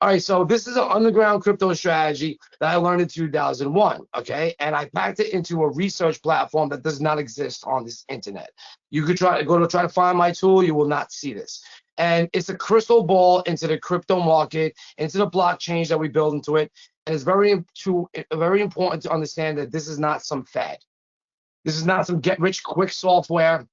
All right, so this is an underground crypto strategy that I learned in 2001, okay? And I packed it into a research platform that does not exist on this internet. You could try to find my tool, you will not see this. And it's a crystal ball into the crypto market, into the blockchains that we build into it. And it's very important to understand that this is not some fad. This is not some get rich quick software.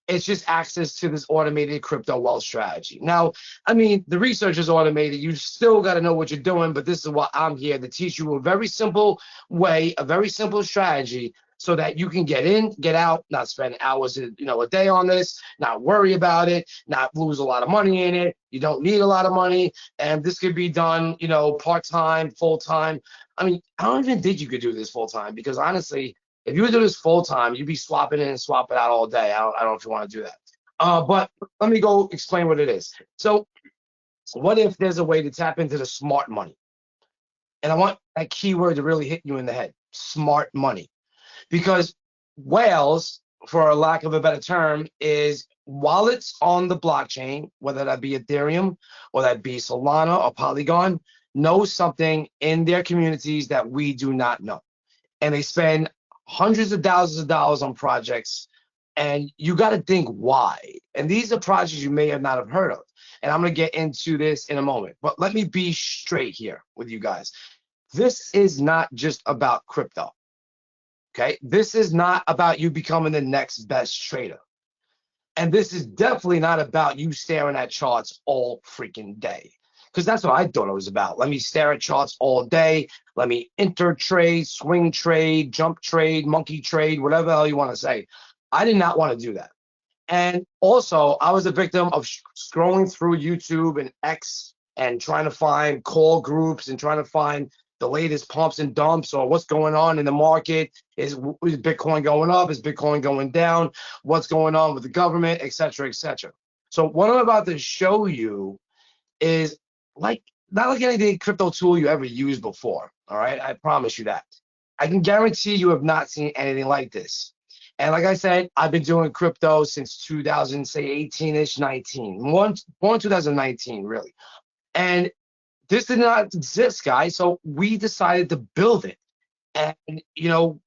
It's just access to this automated crypto wealth strategy. Now, I mean, the research is automated. You still got to know what you're doing, but this is what I'm here to teach you, a very simple way, a very simple strategy, so that you can get in, get out, not spend hours, a day on this, not worry about it, not lose a lot of money in it. You don't need a lot of money, and this could be done, part-time, full-time. I mean, I don't even think you could do this full-time, because honestly, if you would do this full-time, you'd be swapping in and swapping out all day. I don't know if you want to do that. But let me go explain what it is. So what if there's a way to tap into the smart money? And I want that keyword to really hit you in the head, smart money. Because whales, for a lack of a better term, is wallets on the blockchain, whether that be Ethereum or that be Solana or Polygon, know something in their communities that we do not know. And they spend hundreds of thousands of dollars on projects, and you got to think why. And these are projects you may have not have heard of. And I'm going to get into this in a moment. But let me be straight here with you guys. This is not just about crypto. Okay? This is not about you becoming the next best trader. And this is definitely not about you staring at charts all freaking day. Because that's what I thought it was about. Let me stare at charts all day. Let me enter trade, swing trade, jump trade, monkey trade, whatever the hell you want to say. I did not want to do that. And also, I was a victim of scrolling through YouTube and X and trying to find call groups and trying to find the latest pumps and dumps or what's going on in the market. Is Bitcoin going up? Is Bitcoin going down? What's going on with the government, et cetera, et cetera. So what I'm about to show you is not like any crypto tool you ever used before. All right, I promise you that. I can guarantee you have not seen anything like this. And like I said, I've been doing crypto since 2018-ish, 19, born 2019 really. And this did not exist, guys. So we decided to build it. And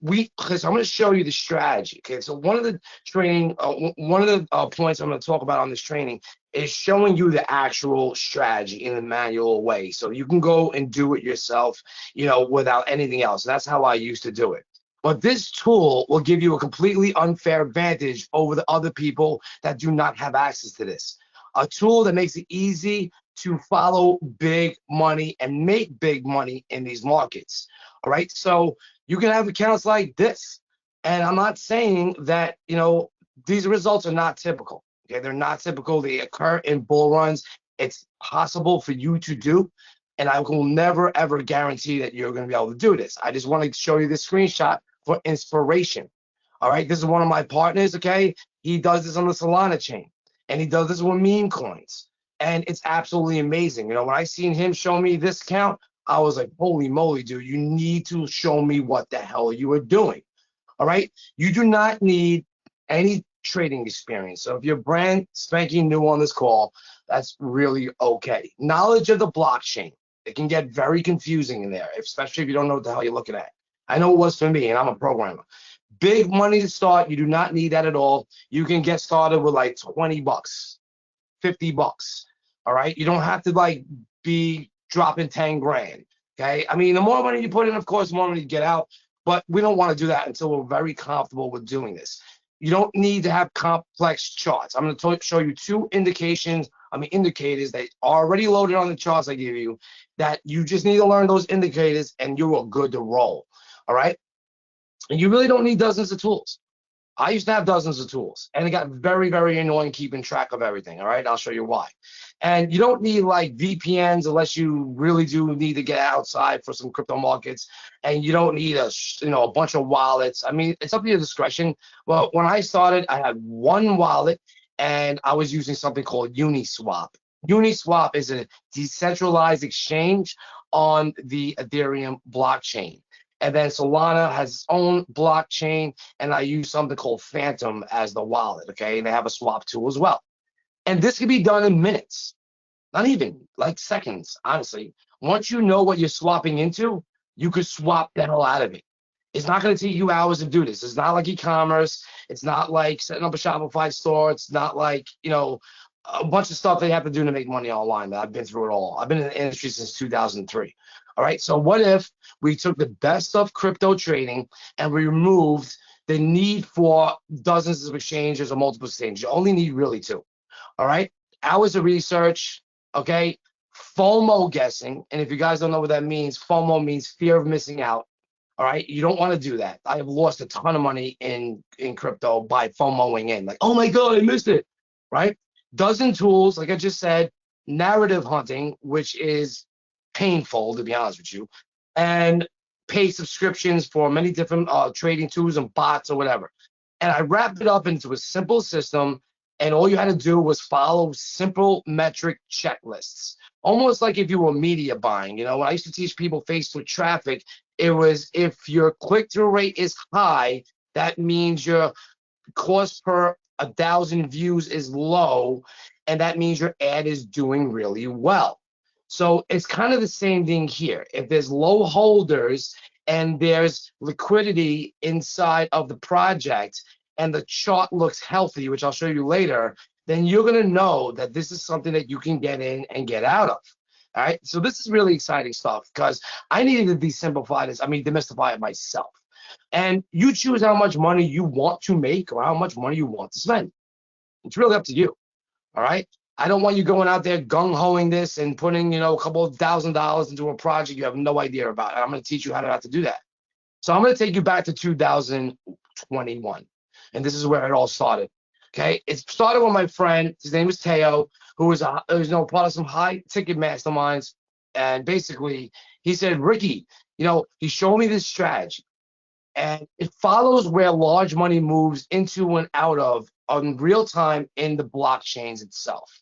because I'm going to show you the strategy. Okay, so one of the points I'm going to talk about on this training is showing you the actual strategy in a manual way, so you can go and do it yourself, without anything else. That's how I used to do it. But this tool will give you a completely unfair advantage over the other people that do not have access to this. A tool that makes it easy to follow big money and make big money in these markets. All right, so you can have accounts like this, and I'm not saying that these results are not typical. Okay, they're not typical. They occur in bull runs. It's possible for you to do, and I will never ever guarantee that you're going to be able to do this. I just want to show you this screenshot for inspiration. All right, this is one of my partners. Okay, he does this on the Solana chain, and he does this with meme coins, and it's absolutely amazing. When I seen him show me this account, I was like, holy moly, dude, you need to show me what the hell you are doing. All right. You do not need any trading experience. So if you're brand spanking new on this call, that's really okay. Knowledge of the blockchain. It can get very confusing in there, especially if you don't know what the hell you're looking at. I know it was for me, and I'm a programmer. Big money to start. You do not need that at all. You can get started with like 20 bucks, 50 bucks. All right. You don't have to be dropping 10 grand. Okay. I mean, the more money you put in, of course, the more money you get out, but we don't want to do that until we're very comfortable with doing this. You don't need to have complex charts. I'm going to show you two indicators that are already loaded on the charts I give you, that you just need to learn those indicators and you are good to roll. All right. And you really don't need dozens of tools. I used to have dozens of tools, and it got very, very annoying keeping track of everything. All right, I'll show you why. And you don't need VPNs unless you really do need to get outside for some crypto markets, and you don't need a bunch of wallets. I mean, it's up to your discretion. Well, when I started, I had one wallet, and I was using something called Uniswap. Uniswap is a decentralized exchange on the Ethereum blockchain. And then Solana has its own blockchain, and I use something called Phantom as the wallet, okay? And they have a swap tool as well. And this can be done in minutes. not even like seconds, honestly. Once you know what you're swapping into, you could swap the hell out of it. It's not going to take you hours to do this. It's not like e-commerce. It's not like setting up a Shopify store. It's not like, a bunch of stuff they have to do to make money online. I've been through it all. I've been in the industry since 2003. All right. So what if we took the best of crypto trading and we removed the need for dozens of exchanges or multiple exchanges? You only need really two. All right. Hours of research. Okay. FOMO guessing. And if you guys don't know what that means, FOMO means fear of missing out. All right. You don't want to do that. I have lost a ton of money in crypto by FOMOing in. Like, oh my God, I missed it. Right. Dozen tools, like I just said, narrative hunting, which is painful, to be honest with you, and pay subscriptions for many different trading tools and bots or whatever. And I wrapped it up into a simple system, and all you had to do was follow simple metric checklists, almost like if you were media buying. When I used to teach people Facebook traffic, it was if your click-through rate is high, that means your cost per 1,000 views is low, and that means your ad is doing really well. So it's kind of the same thing here. If there's low holders and there's liquidity inside of the project and the chart looks healthy, which I'll show you later, then you're going to know that this is something that you can get in and get out of. All right. So this is really exciting stuff because I needed to demystify it myself. And you choose how much money you want to make or how much money you want to spend. It's really up to you. All right. I don't want you going out there gung-hoing this and putting, a couple of $1,000 into a project you have no idea about. And I'm going to teach you how to do that. So I'm going to take you back to 2021. And this is where it all started. Okay. It started with my friend. His name was Teo, who was part of some high ticket masterminds. And basically he said, Ricky, he showed me this strategy. And it follows where large money moves into and out of on real time in the blockchains itself.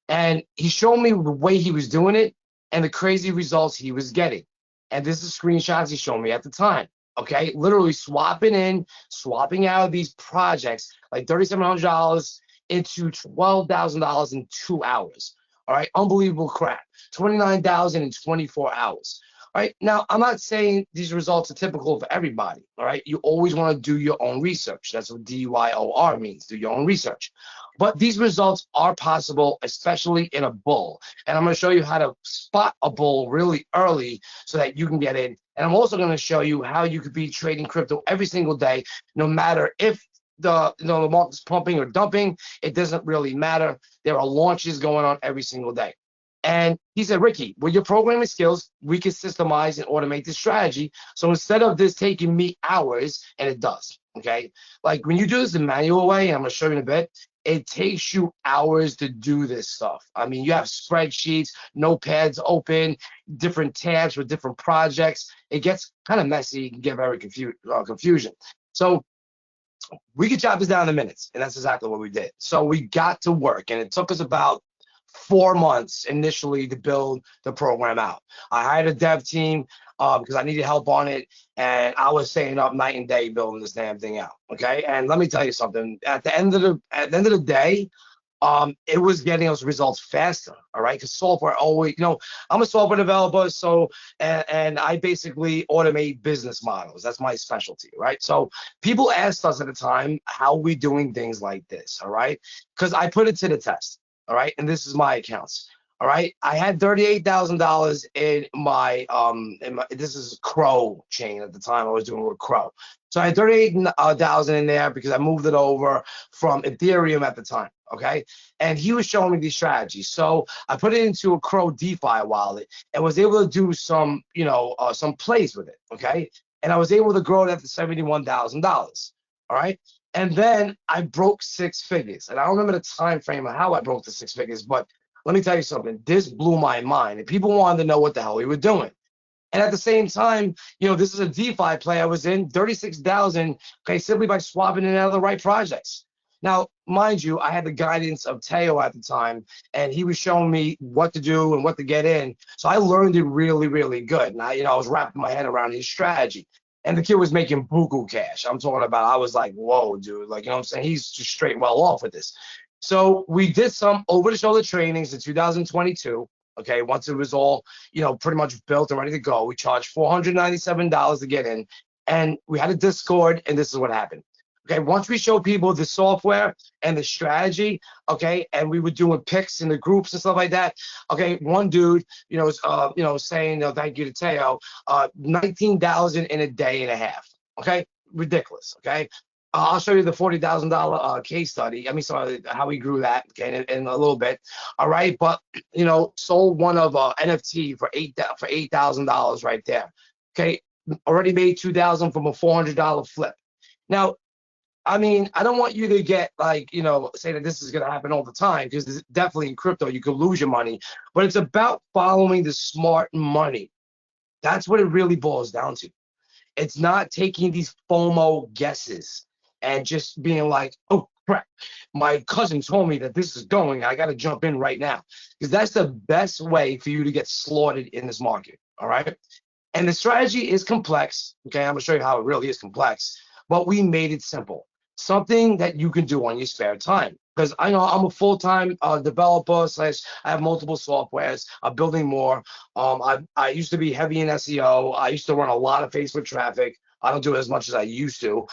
And he showed me the way he was doing it and the crazy results he was getting. And this is screenshots he showed me at the time. Okay, literally swapping in, swapping out of these projects like $3,700 into $12,000 in 2 hours. All right, unbelievable crap. 29,000 in 24 hours. All right, now I'm not saying these results are typical for everybody. All right, you always want to do your own research. That's what DYOR means, do your own research. But these results are possible, especially in a bull. And I'm going to show you how to spot a bull really early so that you can get in. And I'm also going to show you how you could be trading crypto every single day, no matter if the market's pumping or dumping. It doesn't really matter. There are launches going on every single day. And he said, Ricky, with your programming skills, we can systemize and automate this strategy. So instead of this taking me hours, and it does, okay? Like when you do this the manual way, and I'm going to show you in a bit, it takes you hours to do this stuff. I mean, you have spreadsheets, notepads open, different tabs with different projects. It gets kind of messy. You can get very confusion. So we could chop this down in minutes, and that's exactly what we did. So we got to work, and it took us about 4 months initially to build the program out. I hired a dev team because I needed help on it, and I was staying up night and day building this damn thing out. Okay, and let me tell you something. At the end of the day, it was getting us results faster. All right, because software always, I'm a software developer, so and I basically automate business models. That's my specialty, right? So people asked us at the time, how are we doing things like this? All right, because I put it to the test. All right, and this is my accounts. All right, I had $38,000 in my this is Crow chain at the time. I was doing with Crow, so I had 38,000 in there because I moved it over from Ethereum at the time. Okay, and he was showing me these strategies, so I put it into a Crow DeFi wallet and was able to do some some plays with it. Okay, and I was able to grow it up to $71,000. All right. And then I broke 6 figures. And I don't remember the time frame of how I broke the 6 figures, but let me tell you something. This blew my mind. And people wanted to know what the hell we were doing. And at the same time, this is a DeFi play I was in, 36,000, okay, simply by swapping in out of the right projects. Now, mind you, I had the guidance of Teo at the time, and he was showing me what to do and what to get in. So I learned it really, really good. And I was wrapping my head around his strategy. And the kid was making buku cash. I'm talking about, I was like, whoa, dude. Like, what I'm saying? He's just straight well off with this. So we did some over-the-shoulder trainings in 2022. Okay, once it was all, pretty much built and ready to go, we charged $497 to get in, and we had a Discord, and this is what happened. Okay, once we showed people the software and the strategy, okay, and we were doing picks in the groups and stuff like that. Okay, one dude, saying, thank you to Teo, 19,000 in a day and a half. Okay, ridiculous. Okay, I'll show you the $40,000 case study. I mean, sorry, how we grew that, okay, in a little bit. All right, but sold one of NFT for $8,000 right there. Okay, already made 2,000 from a $400 flip. Now, I mean, I don't want you to get like, say that this is going to happen all the time, because definitely in crypto you could lose your money, but it's about following the smart money. That's what it really boils down to. It's not taking these FOMO guesses and just being like, oh crap, my cousin told me that this is going, I got to jump in right now. Because that's the best way for you to get slaughtered in this market. All right. And the strategy is complex. Okay. I'm going to show you how it really is complex, but we made it simple. Something that you can do on your spare time. Because I know I'm a full-time developer / I have multiple softwares. I'm building more. I used to be heavy in SEO. I used to run a lot of Facebook traffic. I don't do it as much as I used to.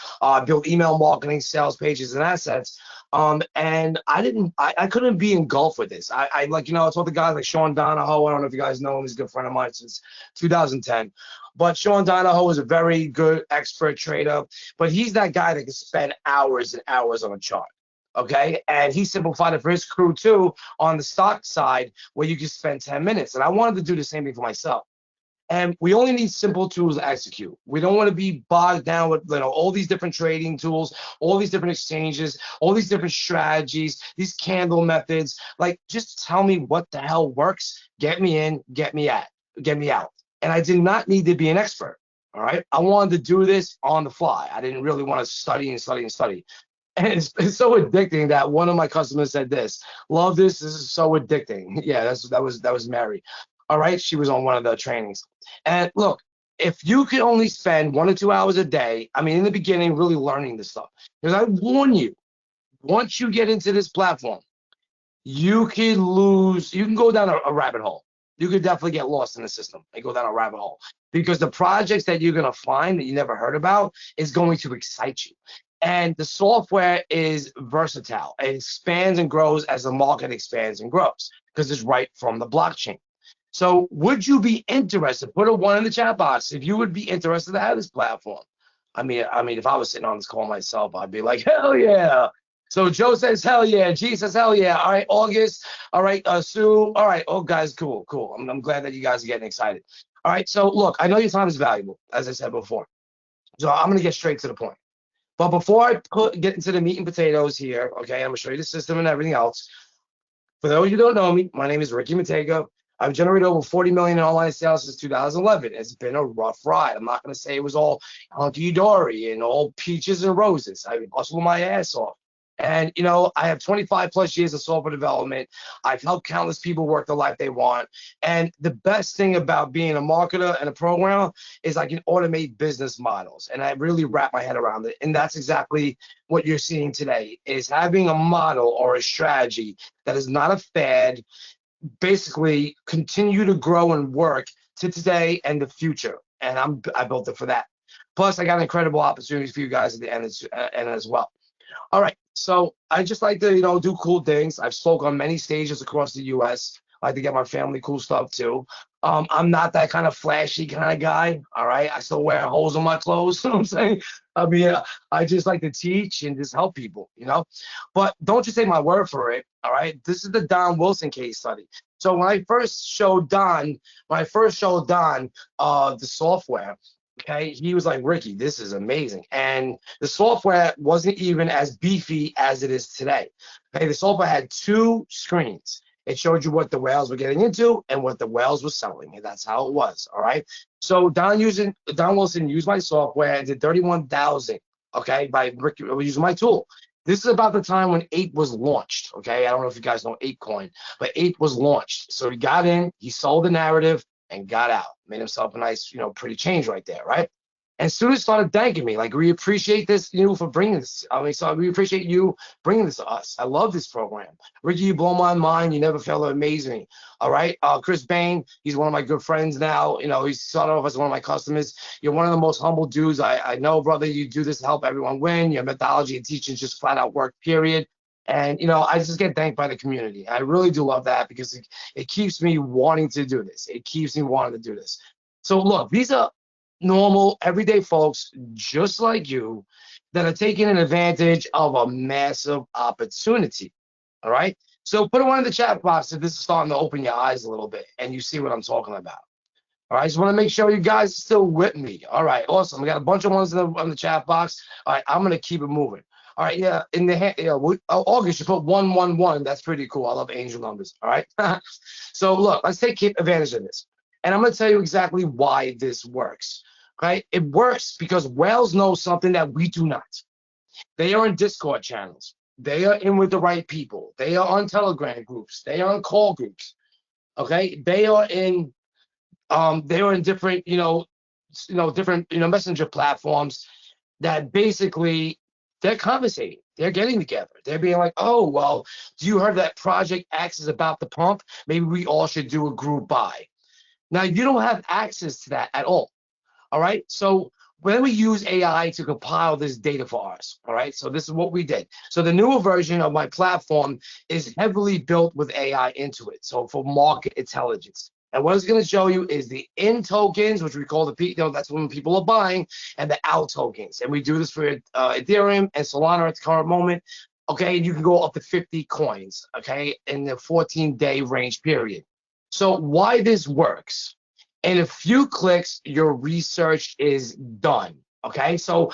Build email marketing, sales pages, and assets. And I couldn't be engulfed with this. I told the guys like Sean Donahoe. I don't know if you guys know him. He's a good friend of mine since 2010. But Sean Donahoe is a very good expert trader. But he's that guy that can spend hours and hours on a chart. Okay, and he simplified it for his crew too on the stock side, where you can spend 10 minutes. And I wanted to do the same thing for myself. And we only need simple tools to execute. We don't want to be bogged down with all these different trading tools, all these different exchanges, all these different strategies, these candle methods. Like, just tell me what the hell works. Get me in, get me out. And I did not need to be an expert. All right. I wanted to do this on the fly. I didn't really want to study and study and study. And it's so addicting that one of my customers said this, love this. This is so addicting. Yeah, that was Mary. All right. She was on one of the trainings. And look, if you can only spend 1 or 2 hours a day, I mean, in the beginning, really learning this stuff, because I warn you, once you get into this platform, you can go down a rabbit hole. You could definitely get lost in the system and go down a rabbit hole, because the projects that you're going to find that you never heard about is going to excite you. And the software is versatile. It expands and grows as the market expands and grows, because it's right from the blockchain. So would you be interested? Put a 1 in the chat box if you would be interested to have this platform. I mean, if I was sitting on this call myself, I'd be like, hell yeah. So Joe says, hell yeah. G says, hell yeah. All right, August. All right, Sue. All right, oh, guys, cool. I'm glad that you guys are getting excited. All right, so look, I know your time is valuable, as I said before. So I'm going to get straight to the point. But before I get into the meat and potatoes here, okay, I'm going to show you the system and everything else. For those who don't know me, my name is Ricky Matega. I've generated over 40 million in online sales since 2011. It's been a rough ride. I'm not going to say it was all hunky-dory and all peaches and roses. I hustled my ass off. And, I have 25 plus years of software development. I've helped countless people work the life they want. And the best thing about being a marketer and a programmer is I can automate business models. And I really wrap my head around it. And that's exactly what you're seeing today, is having a model or a strategy that is not a fad, basically continue to grow and work to today and the future. And I built it for that. Plus, I got incredible opportunities for you guys at the end as well. All right, so I just like to, do cool things. I've spoke on many stages across the U.S. I like to get my family cool stuff too. I'm not that kind of flashy kind of guy. All right, I still wear holes in my clothes. You know what I'm saying? I mean, I just like to teach and just help people, But don't just take my word for it. All right, this is the Don Wilson case study. So when I first showed Don, the software, okay, he was like, Ricky, this is amazing. And the software wasn't even as beefy as it is today. Okay, the software had 2 screens. It showed you what the whales were getting into and what the whales were selling. And that's how it was. All right. So Don Wilson used my software and did 31,000. Okay, by Ricky using my tool. This is about the time when Ape was launched. Okay, I don't know if you guys know ApeCoin, but Ape was launched. So he got in, he sold the narrative, and got out. Made himself a nice, pretty change right there, right? And students started thanking me, like, we appreciate this, for bringing this. I mean, so we appreciate you bringing this to us. I love this program. Ricky, you blow my mind. You never fail to amaze me. All right. Chris Bain, he's one of my good friends now. He started off as one of my customers. You're one of the most humble dudes I know, brother. You do this to help everyone win. Your methodology and teaching just flat out work, period. And, I just get thanked by the community. I really do love that because it keeps me wanting to do this. It keeps me wanting to do this. So look, these are normal, everyday folks just like you that are taking advantage of a massive opportunity. All right. So put one in the chat box if this is starting to open your eyes a little bit and you see what I'm talking about. All right. Just want to make sure you guys are still with me. All right. Awesome. We got a bunch of ones in the chat box. All right. I'm going to keep it moving. All right. Yeah. August, you put 111. That's pretty cool. I love angel numbers. All right. So look, let's take advantage of this. And I'm going to tell you exactly why this works. Right? It works because whales know something that we do not. They are in Discord channels. They are in with the right people. They are on Telegram groups. They are on call groups. Okay? They are in different, different, messenger platforms that basically they're conversating. They're getting together. They're being like, oh, well, do you heard that Project X is about to pump? Maybe we all should do a group buy. Now, you don't have access to that at all. All right. So when we use AI to compile this data for us, all right. So this is what we did. So the newer version of my platform is heavily built with AI into it. So for market intelligence. And what it's going to show you is the in tokens, which we call that's when people are buying, and the out tokens. And we do this for Ethereum and Solana at the current moment. Okay. And you can go up to 50 coins. Okay. In the 14-day range period. So why this works? In a few clicks, your research is done. Okay, so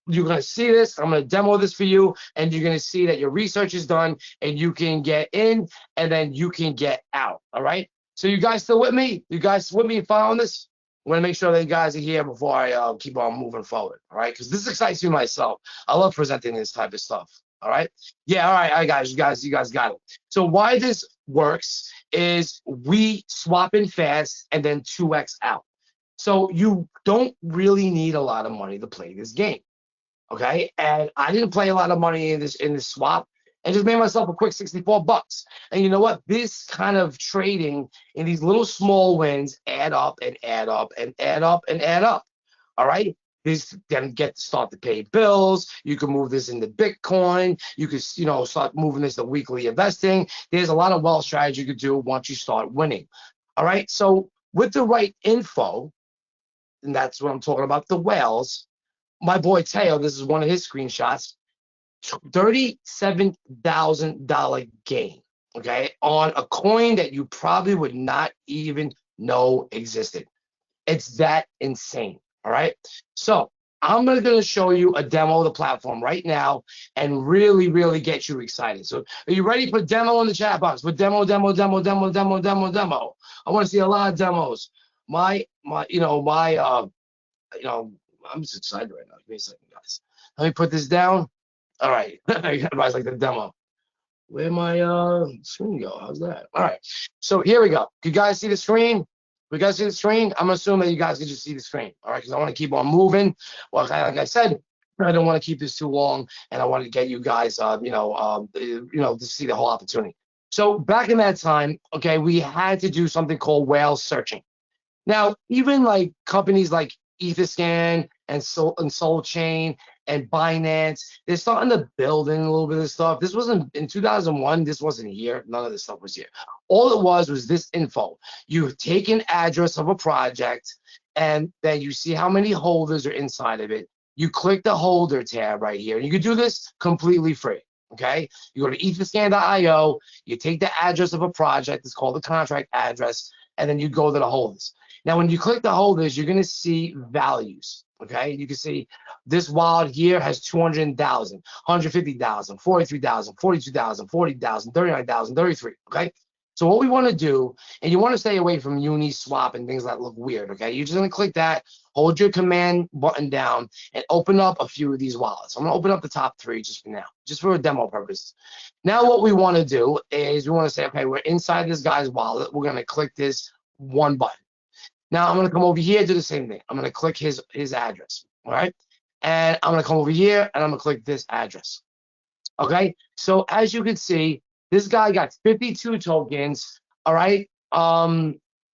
you're going to see this. I'm going to demo this for you, and you're going to see that your research is done, and you can get in, and then you can get out. All right. So you guys still with me? You guys with me following this? I'm going to make sure that you guys are here before I keep on moving forward. All right, because this excites me myself. I love presenting this type of stuff. All right. Yeah. All right, guys. You guys got it. So why this works is we swap in fast and then 2x out. So you don't really need a lot of money to play this game. Okay. And I didn't play a lot of money in this swap and just made myself a quick 64 bucks. And you know what? This kind of trading in these little small wins add up and add up and add up and add up. All right. This then get to start to pay bills. You can move this into Bitcoin. You can, start moving this to weekly investing. There's a lot of wealth strategy you could do once you start winning. All right. So with the right info, and that's what I'm talking about, the whales, my boy Teo, this is one of his screenshots, $37,000 gain, okay, on a coin that you probably would not even know existed. It's that insane. All right. So I'm going to show you a demo of the platform right now and really, really get you excited. So are you ready for demo in the chat box? For demo. I want to see a lot of demos. I'm just excited right now. Give me a second, guys. Let me put this down. All right. Everybody's like the demo. Where my screen go? How's that? All right. So here we go. You guys see the screen? We guys see the screen? I'm assuming that you guys can just see the screen. All right, because I want to keep on moving. Well, like I said, I don't want to keep this too long, and I want to get you guys, to see the whole opportunity. So back in that time, okay, we had to do something called whale searching. Now, even like companies like Etherscan and ZenChain and Binance, they're starting to build in a little bit of stuff. This wasn't in 2001. This wasn't here. None of this stuff was here. All it was this info. You take an address of a project, and then you see how many holders are inside of it. You click the holder tab right here. You can do this completely free. Okay. You go to Etherscan.io. You take the address of a project. It's called the contract address, and then you go to the holders. Now, when you click the holders, you're going to see values. Okay, you can see this wallet here has 200,000, 150,000, 43,000, 42,000, 40,000, 39,000, 33. Okay, so what we want to do, and you want to stay away from Uniswap and things that look weird. Okay, you're just going to click that, hold your command button down, and open up a few of these wallets. I'm going to open up the top 3 just for now, just for a demo purpose. Now, what we want to do is we want to say, okay, we're inside this guy's wallet. We're going to click this one button. Now I'm going to come over here and do the same thing. I'm going to click his address. All right. And I'm going to come over here and I'm going to click this address. Okay. So as you can see, this guy got 52 tokens. All right.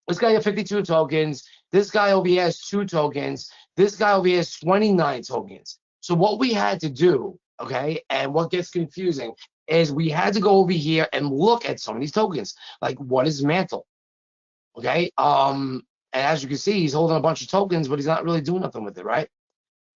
This guy got 52 tokens. This guy over here has 2 tokens. This guy over here has 29 tokens. So what we had to do, okay, and what gets confusing is we had to go over here and look at some of these tokens. Like, what is Mantle? Okay. And as you can see, he's holding a bunch of tokens, but he's not really doing nothing with it, right?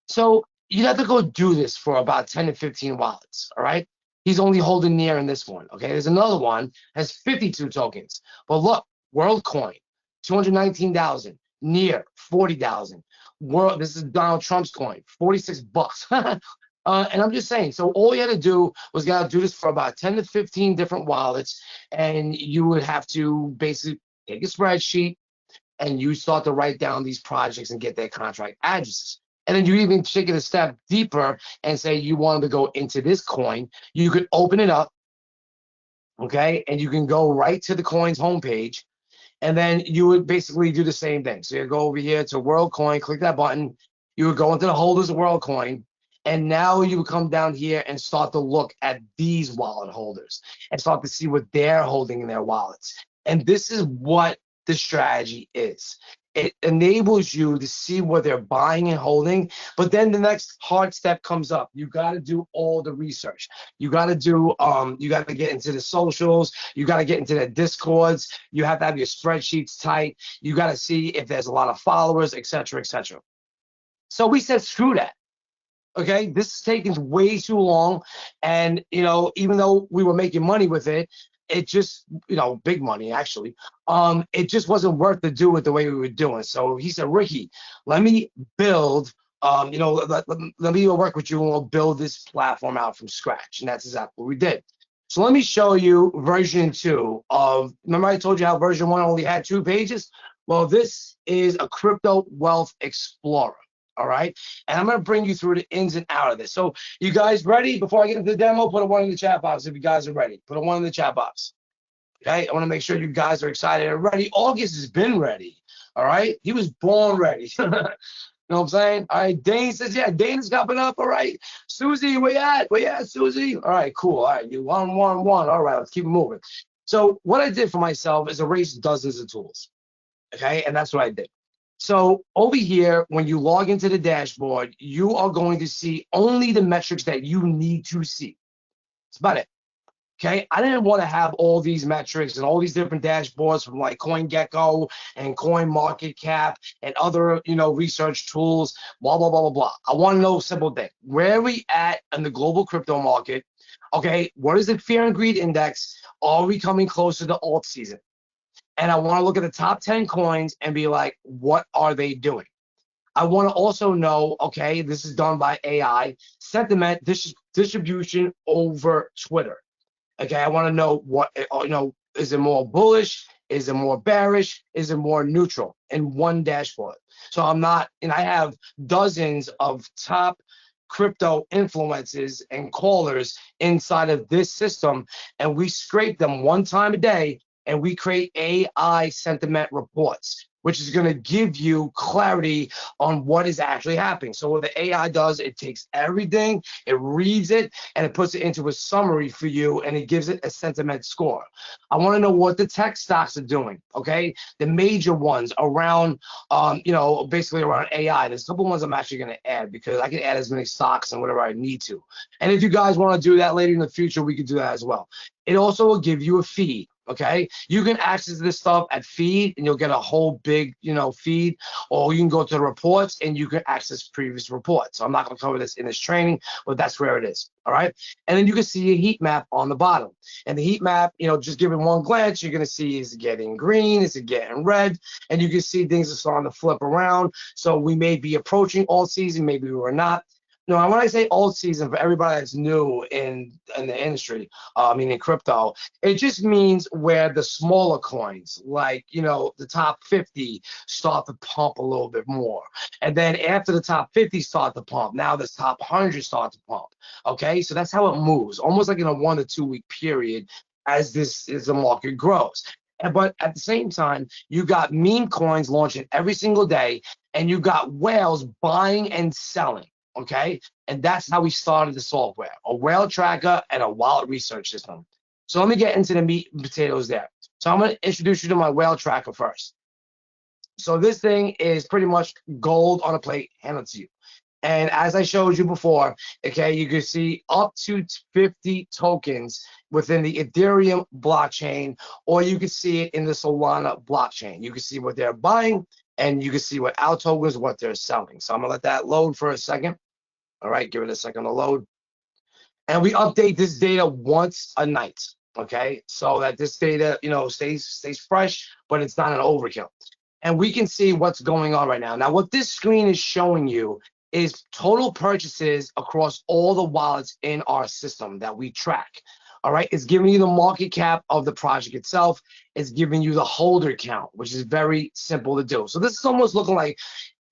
So you'd have to go do this for about 10 to 15 wallets, all right? He's only holding near in this one, okay? There's another one, has 52 tokens. But look, WorldCoin, 219,000, near 40,000. World, this is Donald Trump's coin, 46 bucks. And I'm just saying, so all you had to do was gotta do this for about 10 to 15 different wallets, and you would have to basically take a spreadsheet and you start to write down these projects and get their contract addresses. And then you even take it a step deeper and say you wanted to go into this coin. You could open it up, okay, and you can go right to the coin's homepage, and then you would basically do the same thing. So you go over here to WorldCoin, click that button. You would go into the holders of WorldCoin, and now you would come down here and start to look at these wallet holders and start to see what they're holding in their wallets. And this is what the strategy is. It enables you to see what they're buying and holding, but then the next hard step comes up. You got to do all the research. You got to do, you got to get into the socials. You got to get into the discords. You have to have your spreadsheets tight. You got to see if there's a lot of followers, et cetera, et cetera. So we said, screw that. Okay, this is taking way too long, and even though we were making money with it, it just big money actually. It just wasn't worth to do it the way we were doing. So he said, Ricky, let me build. Let me work with you and we'll build this platform out from scratch, and that's exactly what we did. So let me show you version 2 of. Remember I told you how version 1 only had 2 pages? Well, this is a crypto wealth explorer. All right. And I'm going to bring you through the ins and out of this. So you guys ready? Before I get into the demo, put a 1 in the chat box if you guys are ready. Put a 1 in the chat box. Okay. I want to make sure you guys are excited and ready. August has been ready. All right. He was born ready. You know what I'm saying? All right. Dane says, yeah, Dane's coming up. All right. Susie, where you at? Where you at, Susie? All right, cool. All right. You 1, 1, 1. All right. Let's keep it moving. So what I did for myself is erase dozens of tools. Okay. And that's what I did. So over here, when you log into the dashboard, you are going to see only the metrics that you need to see. That's about it. Okay, I didn't want to have all these metrics and all these different dashboards from like CoinGecko and CoinMarketCap and other, research tools, blah, blah, blah, blah, blah. I want to know a simple thing. Where are we at in the global crypto market? Okay, what is the fear and greed index? Are we coming closer to alt season? And I want to look at the top 10 coins and be like, what are they doing? I want to also know, okay, this is done by AI, sentiment distribution over Twitter. Okay, I want to know what, is it more bullish? Is it more bearish? Is it more neutral in one dashboard? So I have dozens of top crypto influencers and callers inside of this system, and we scrape them 1 time a day, and we create AI sentiment reports, which is going to give you clarity on what is actually happening. So what the AI does, it takes everything, it reads it, and it puts it into a summary for you, and it gives it a sentiment score. I want to know what the tech stocks are doing, okay? The major ones around, basically around AI. There's a couple ones I'm actually going to add because I can add as many stocks and whatever I need to. And if you guys want to do that later in the future, we could do that as well. It also will give you a feed. Okay, you can access this stuff at feed and you'll get a whole big, feed, or you can go to the reports and you can access previous reports. So I'm not going to cover this in this training, but that's where it is. All right. And then you can see a heat map on the bottom. And the heat map, just giving one glance, you're going to see is it getting green? Is it getting red? And you can see things are starting to flip around. So we may be approaching alt season, maybe we're not. No, when I say alt season, for everybody that's new in the industry, in crypto, it just means where the smaller coins, like, the top 50 start to pump a little bit more. And then after the top 50 start to pump, now the top 100 start to pump. Okay, so that's how it moves, almost like in a 1 to 2 week period as the market grows. But at the same time, you got meme coins launching every single day, and you got whales buying and selling. Okay. And that's how we started the software, a whale tracker and a wallet research system. So let me get into the meat and potatoes there. So I'm going to introduce you to my whale tracker first. So this thing is pretty much gold on a plate handed to you. And as I showed you before, okay, you can see up to 50 tokens within the Ethereum blockchain, or you can see it in the Solana blockchain. You can see what they're buying, and you can see what our tokens, what they're selling. So I'm gonna let that load for a second. All right, give it a second to load. And we update this data once a night, okay, so that this data, stays fresh, but it's not an overkill. And we can see what's going on right now. Now, what this screen is showing you is total purchases across all the wallets in our system that we track. All right, it's giving you the market cap of the project itself. It's giving you the holder count, which is very simple to do. So this is almost looking like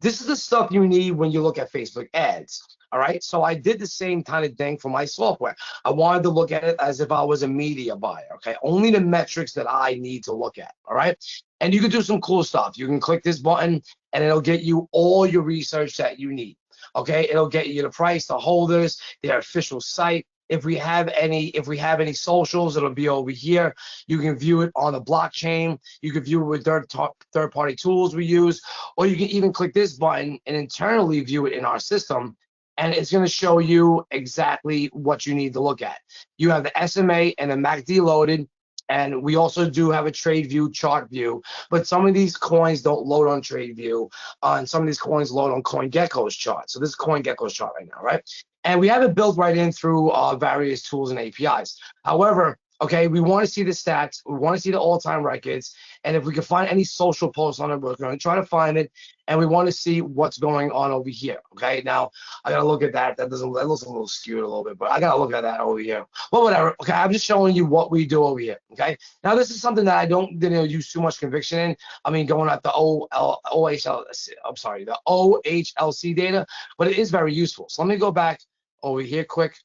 this is the stuff you need when you look at Facebook ads. All right. So I did the same kind of thing for my software. I wanted to look at it as if I was a media buyer. Okay. Only the metrics that I need to look at. All right. And you can do some cool stuff. You can click this button and it'll get you all your research that you need. Okay. It'll get you the price, the holders, their official site. If we have any socials, it'll be over here. You can view it on the blockchain. You can view it with third-party tools we use, or you can even click this button and internally view it in our system, and it's going to show you exactly what you need to look at. You have the SMA and the MACD loaded, and we also do have a trade view chart view, but some of these coins don't load on trade view, and some of these coins load on CoinGecko's chart. So this is CoinGecko's chart right now, right? And we have it built right in through various tools and APIs. However, okay, we want to see the stats, we want to see the all-time records, and if we can find any social posts on it, we're going to try to find it, and we want to see what's going on over here. Okay, now I gotta look at that. That looks a little skewed a little bit, but I gotta look at that over here. Well, whatever. Okay, I'm just showing you what we do over here. Okay, now this is something that I don't use too much conviction in. I mean, going at the the OHLC data, but it is very useful. So let me go back over here quick.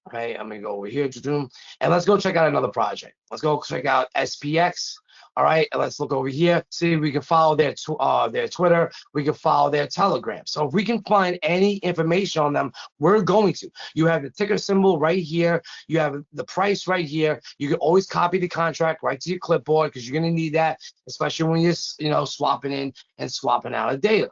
Okay, I'm gonna go over here and let's go check out another project. Let's go check out SPX. All right, and let's look over here. See if we can follow their Twitter. We can follow their Telegram. So if we can find any information on them, we're going to. You have the ticker symbol right here. You have the price right here. You can always copy the contract right to your clipboard because you're gonna need that, especially when you're swapping in and swapping out of data.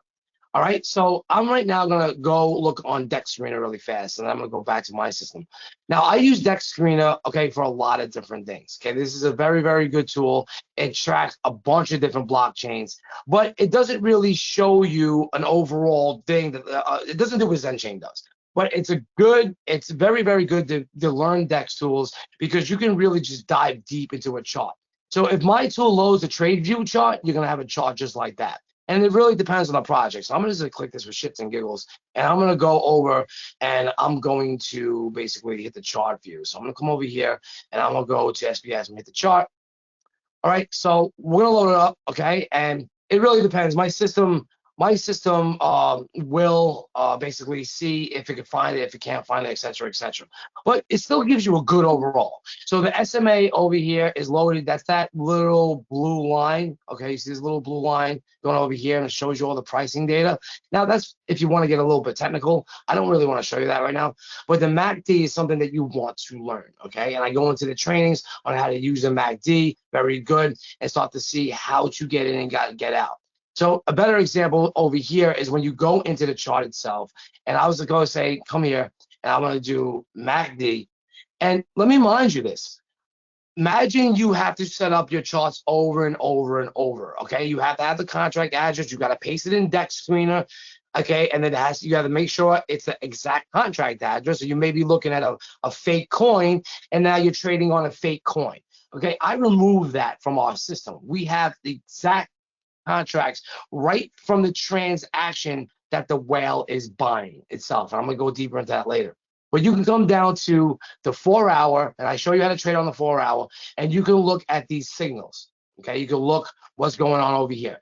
All right, so I'm right now gonna go look on Dex Screener really fast, and I'm gonna go back to my system. Now I use Dex Screener, okay, for a lot of different things. Okay, this is a very, very good tool. It tracks a bunch of different blockchains, but it doesn't really show you an overall thing that it doesn't do what ZenChain does. But it's very, very good to learn Dex tools because you can really just dive deep into a chart. So if my tool loads a trade view chart, you're gonna have a chart just like that. And it really depends on the project. So I'm just gonna click this for shits and giggles, and I'm gonna go over and I'm going to basically hit the chart view. So I'm gonna come over here and I'm gonna go to SPS and hit the chart. All right, so we're gonna load it up, okay? And it really depends. My system will basically see if it can find it, if it can't find it, et cetera, et cetera. But it still gives you a good overall. So the SMA over here is loaded. That's that little blue line. Okay, you see this little blue line going over here, and it shows you all the pricing data. Now that's if you want to get a little bit technical. I don't really want to show you that right now. But the MACD is something that you want to learn, okay? And I go into the trainings on how to use the MACD, very good, and start to see how to get in and get out. So a better example over here is when you go into the chart itself, and I was going to say, come here, and I'm going to do MACD. And let me remind you this. Imagine you have to set up your charts over and over and over, okay? You have to have the contract address. You got to paste it in Dex Screener, okay? And then you got to make sure it's the exact contract address. So you may be looking at a fake coin, and now you're trading on a fake coin, okay? I removed that from our system. We have the exact contracts right from the transaction that the whale is buying itself. And I'm going to go deeper into that later. But you can come down to the 4 hour, and I show you how to trade on the 4 hour, and you can look at these signals. Okay, you can look what's going on over here.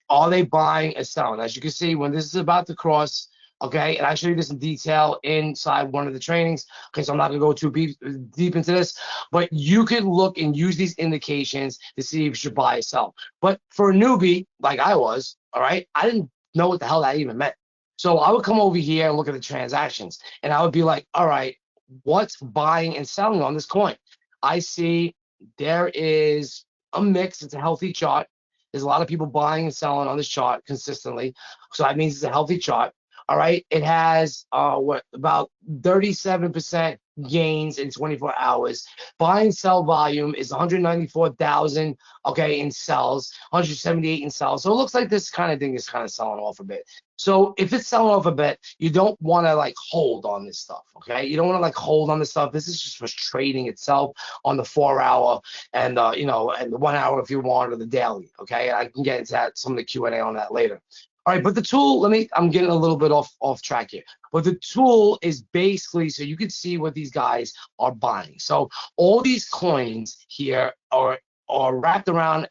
Are they buying and selling? As you can see, when this is about to cross Okay, and I show you this in detail inside one of the trainings. Okay, so I'm not gonna go too deep into this, but you can look and use these indications to see if you should buy or sell. But for a newbie like I was, all right, I didn't know what the hell that even meant. So I would come over here and look at the transactions, and I would be like, all right, what's buying and selling on this coin? I see there is a mix. It's a healthy chart. There's a lot of people buying and selling on this chart consistently. So that means it's a healthy chart. All right. It has what about 37% gains in 24 hours. Buy and sell volume is 194,000, okay, in sells, 178 in sells. So it looks like this kind of thing is kind of selling off a bit. So if it's selling off a bit, you don't want to like hold on this stuff, okay? You don't want to like hold on this stuff. This is just for trading itself on the 4 hour and you know, and the 1 hour if you want, or the daily, okay? I can get into that, some of the Q&A on that later. All right, but the tool, I'm getting a little bit off track here. But the tool is basically so you can see what these guys are buying. So all these coins here are wrapped around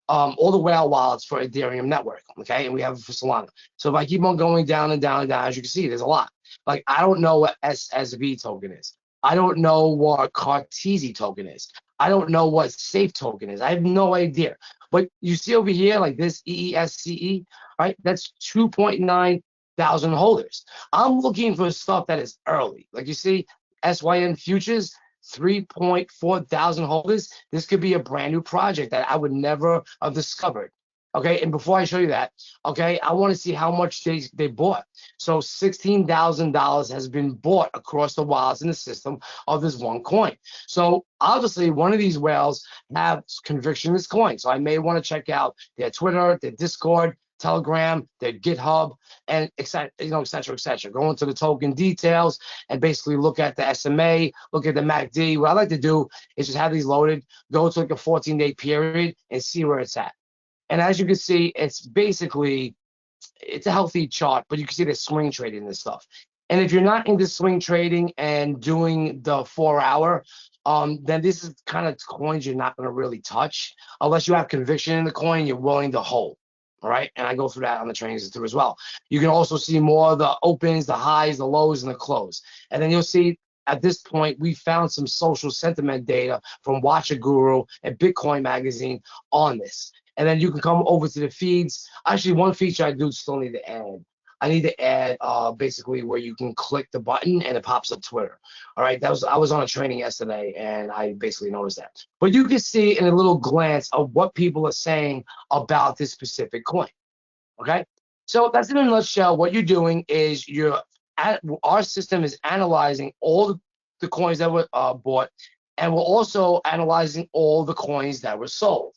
all the whale wallets for Ethereum network, okay? And we have it for Solana. So if I keep on going down and down and down, as you can see, there's a lot. Like, I don't know what SSV token is. I don't know what Cartesi token is. I don't know what Safe token is. I have no idea. But you see over here, like this EESCE, right? That's 2.9 thousand holders. I'm looking for stuff that is early. Like you see, SYN futures, 3.4 thousand holders. This could be a brand new project that I would never have discovered. Okay, and before I show you that, okay, I want to see how much they bought. So $16,000 has been bought across the wallets in the system of this one coin. So obviously, one of these whales have conviction in this coin. So I may want to check out their Twitter, their Discord, Telegram, their GitHub, and et cetera, et cetera, et cetera. Go into the token details and basically look at the SMA, look at the MACD. What I like to do is just have these loaded, go to like a 14-day period and see where it's at. And as you can see, it's a healthy chart, but you can see the swing trading this stuff. And if you're not into swing trading and doing the 4 hour, then this is kind of coins you're not going to really touch unless you have conviction in the coin, you're willing to hold. All right, and I go through that on the trainings too as well. You can also see more of the opens, the highs, the lows, and the close. And then you'll see at this point, we found some social sentiment data from Watcher Guru and Bitcoin Magazine on this. And then you can come over to the feeds. Actually, one feature I do still need to add. I need to add basically where you can click the button and it pops up Twitter. All right, I was on a training yesterday and I basically noticed that. But you can see in a little glance of what people are saying about this specific coin. Okay, so that's in a nutshell. What you're doing is our system is analyzing all the coins that were bought, and we're also analyzing all the coins that were sold.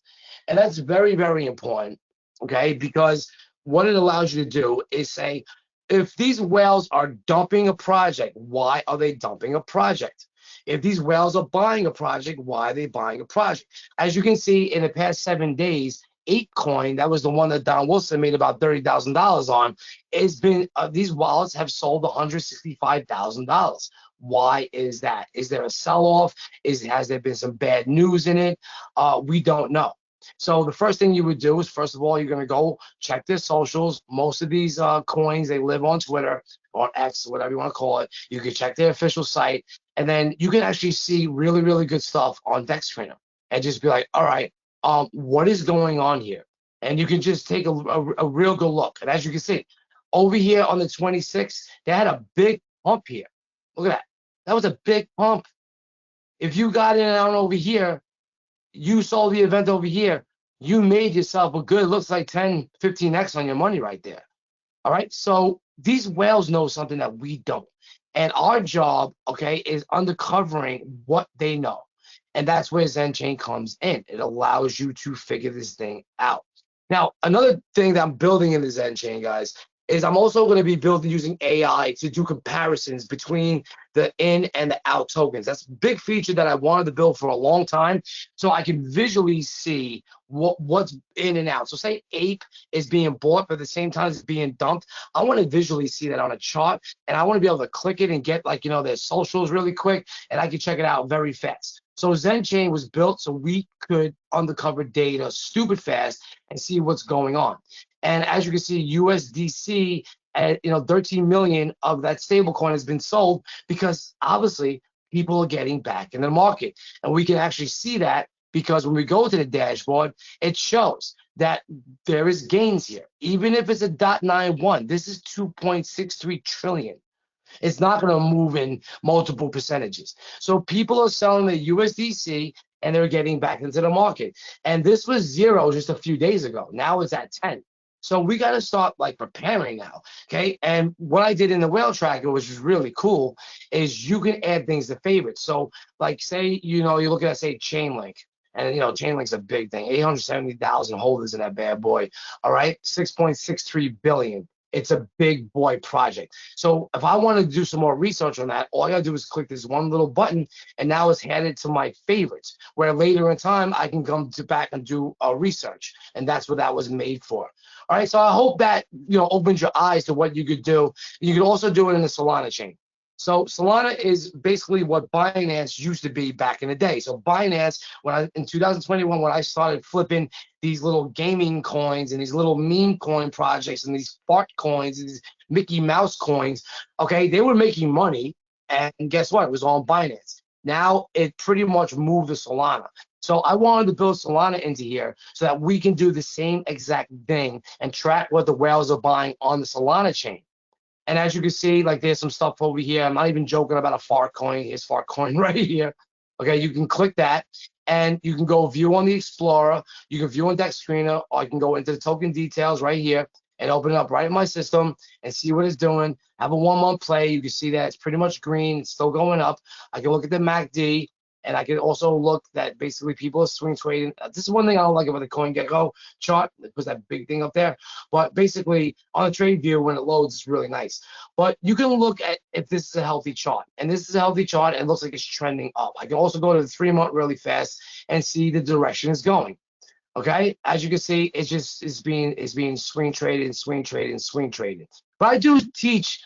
And that's very, very important, okay, because what it allows you to do is say, if these whales are dumping a project, why are they dumping a project? If these whales are buying a project, why are they buying a project? As you can see, in the past 7 days, ApeCoin, that was the one that Don Wilson made about $30,000 on, has been these wallets have sold $165,000. Why is that? Is there a sell-off? Has there been some bad news in it? We don't know. So the first thing you would do is, first of all, you're going to go check their socials. Most of these coins, they live on Twitter or X, whatever you want to call it. You can check their official site, and then you can actually see really, really good stuff on Dex Trainer and just be like, all right, what is going on here? And you can just take a real good look. And as you can see, over here on the 26th, they had a big pump here. Look at that. That was a big pump. If you got in on over here, you saw the event over here, you made yourself a good, looks like 10, 15x on your money right there. All right. So these whales know something that we don't. And our job, okay, is uncovering what they know. And that's where ZenChain comes in. It allows you to figure this thing out. Now, another thing that I'm building in the ZenChain, guys, is I'm also going to be building using AI to do comparisons between the in and the out tokens. That's a big feature that I wanted to build for a long time, so I can visually see what's in and out. So say Ape is being bought, but at the same time it's being dumped. I want to visually see that on a chart, and I want to be able to click it and get, like, their socials really quick, and I can check it out very fast. So ZenChain was built so we could uncover data stupid fast and see what's going on. And as you can see, USDC And 13 million of that stable coin has been sold because obviously people are getting back in the market. And we can actually see that because when we go to the dashboard, it shows that there is gains here. Even if it's a .91, this is 2.63 trillion. It's not going to move in multiple percentages. So people are selling the USDC and they're getting back into the market. And this was 0 just a few days ago. Now it's at 10. So we got to start like preparing now. Okay. And what I did in the whale tracker, which is really cool, is you can add things to favorites. So like say, you're looking at say Chainlink. And Chainlink's a big thing. 870,000 holders in that bad boy. All right. 6.63 billion. It's a big boy project. So if I want to do some more research on that, all I gotta do is click this one little button, and now it's headed to my favorites, where later in time I can come back and do research, and that's what that was made for. All right, so I hope that opens your eyes to what you could do. You could also do it in the Solana chain. So Solana is basically what Binance used to be back in the day. So Binance, in 2021, when I started flipping these little gaming coins and these little meme coin projects and these fart coins and these Mickey Mouse coins, okay, they were making money. And guess what? It was on Binance. Now it pretty much moved to Solana. So I wanted to build Solana into here so that we can do the same exact thing and track what the whales are buying on the Solana chain. And as you can see, like there's some stuff over here. I'm not even joking about a fart coin. Here's fart coin right here. Okay, you can click that and you can go view on the Explorer. You can view on Deck Screener, or you can go into the token details right here and open it up right in my system and see what it's doing. Have a 1 month play. You can see that it's pretty much green. It's still going up. I can look at the MACD. And I can also look that basically people are swing trading. This is one thing I don't like about the CoinGecko chart, because that big thing up there. But basically, on the trade view, when it loads, it's really nice. But you can look at if this is a healthy chart. And this is a healthy chart, and it looks like it's trending up. I can also go to the 3 month really fast and see the direction it's going. Okay, as you can see, it's being swing traded and swing traded and swing traded. But I do teach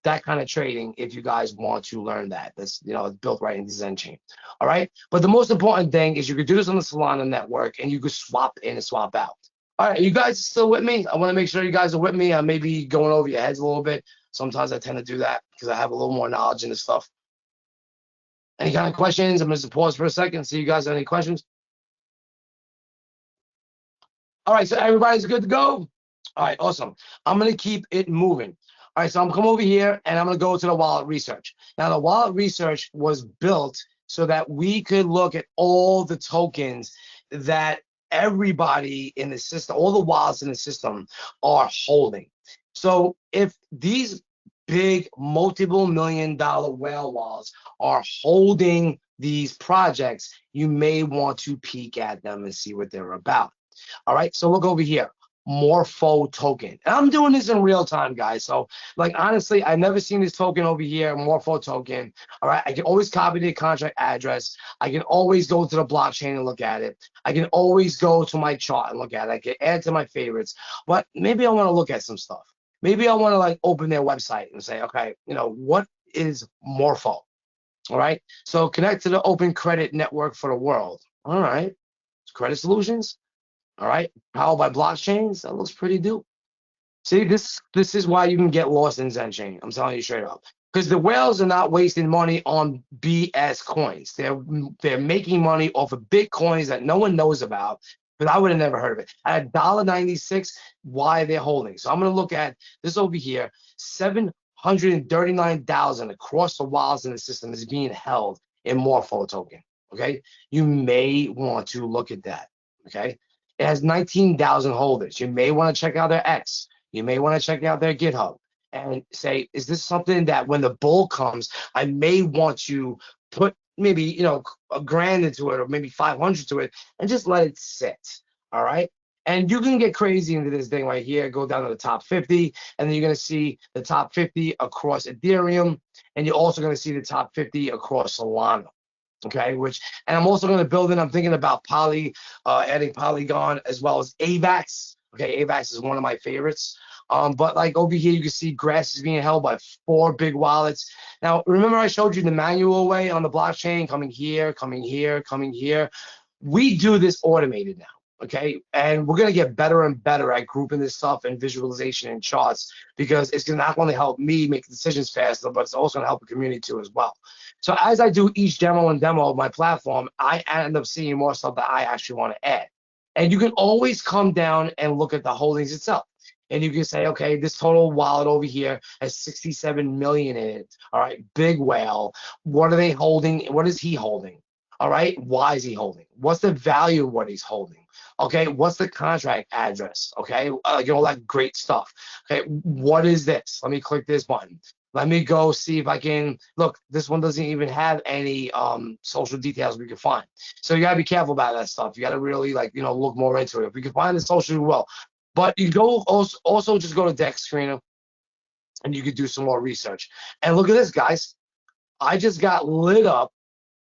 that kind of trading if you guys want to learn that. That's it's built right into ZenChain. All right, but the most important thing is you could do this on the Solana network and you could swap in and swap out. All right, you guys still with me? I want to make sure you guys are with me. I may be going over your heads a little bit. Sometimes I tend to do that because I have a little more knowledge in this stuff. Any kind of questions? I'm going to pause for a second, see you guys have any questions. All right, so everybody's good to go? All right, awesome. I'm going to keep it moving. All right, so I'm come over here and I'm going to go to the wallet research. Now, the wallet research was built so that we could look at all the tokens that everybody in the system, all the wallets in the system are holding. So if these big multiple $1,000,000 whale wallets are holding these projects, you may want to peek at them and see what they're about. All right, so look over here. Morpho token. And I'm doing this in real time, guys. So, like, honestly, I've never seen this token over here, Morpho token. All right, I can always copy the contract address. I can always go to the blockchain and look at it. I can always go to my chart and look at it. I can add to my favorites. But maybe I want to look at some stuff. Maybe I want to like open their website and say, okay, what is Morpho? All right, so connect to the Open Credit Network for the world. All right, credit solutions. All right, powered by blockchains. That looks pretty dope. See, this is why you can get lost in ZenChain. I'm telling you straight up, because the whales are not wasting money on BS coins. They're making money off of Bitcoins that no one knows about. But I would have never heard of it. At $1.96, why they're holding. So I'm gonna look at this over here. 739,000 across the wallets in the system is being held in Morpho token. Okay, you may want to look at that. Okay. It has 19,000 holders. You may want to check out their X. You may want to check out their GitHub and say, is this something that when the bull comes, I may want to put maybe, $1,000 into it or maybe 500 to it and just let it sit. All right. And you can get crazy into this thing right here. Go down to the top 50, and then you're going to see the top 50 across Ethereum. And you're also going to see the top 50 across Solana. Okay, and I'm also going to build in, I'm thinking about adding Polygon as well as AVAX. Okay, AVAX is one of my favorites. But like over here, you can see Grass is being held by 4 big wallets. Now, remember I showed you the manual way on the blockchain, coming here, coming here, coming here. We do this automated now. Okay, and we're gonna get better and better at grouping this stuff and visualization and charts, because it's gonna not only help me make decisions faster, but it's also gonna help the community too as well. So as I do each demo of my platform, I end up seeing more stuff that I actually want to add. And you can always come down and look at the holdings itself. And you can say, okay, this total wallet over here has 67 million in it. All right, big whale. What are they holding? What is he holding? All right, why is he holding? What's the value of what he's holding? Okay, what's the contract address? Okay, all that great stuff. Okay, what is this? Let me click this button. Let me go see if I can look. This one doesn't even have any social details we can find. So you gotta be careful about that stuff. You gotta really look more into it. If we can find the social, we will. But you go also just go to Dex Screener and you could do some more research. And look at this, guys. I just got lit up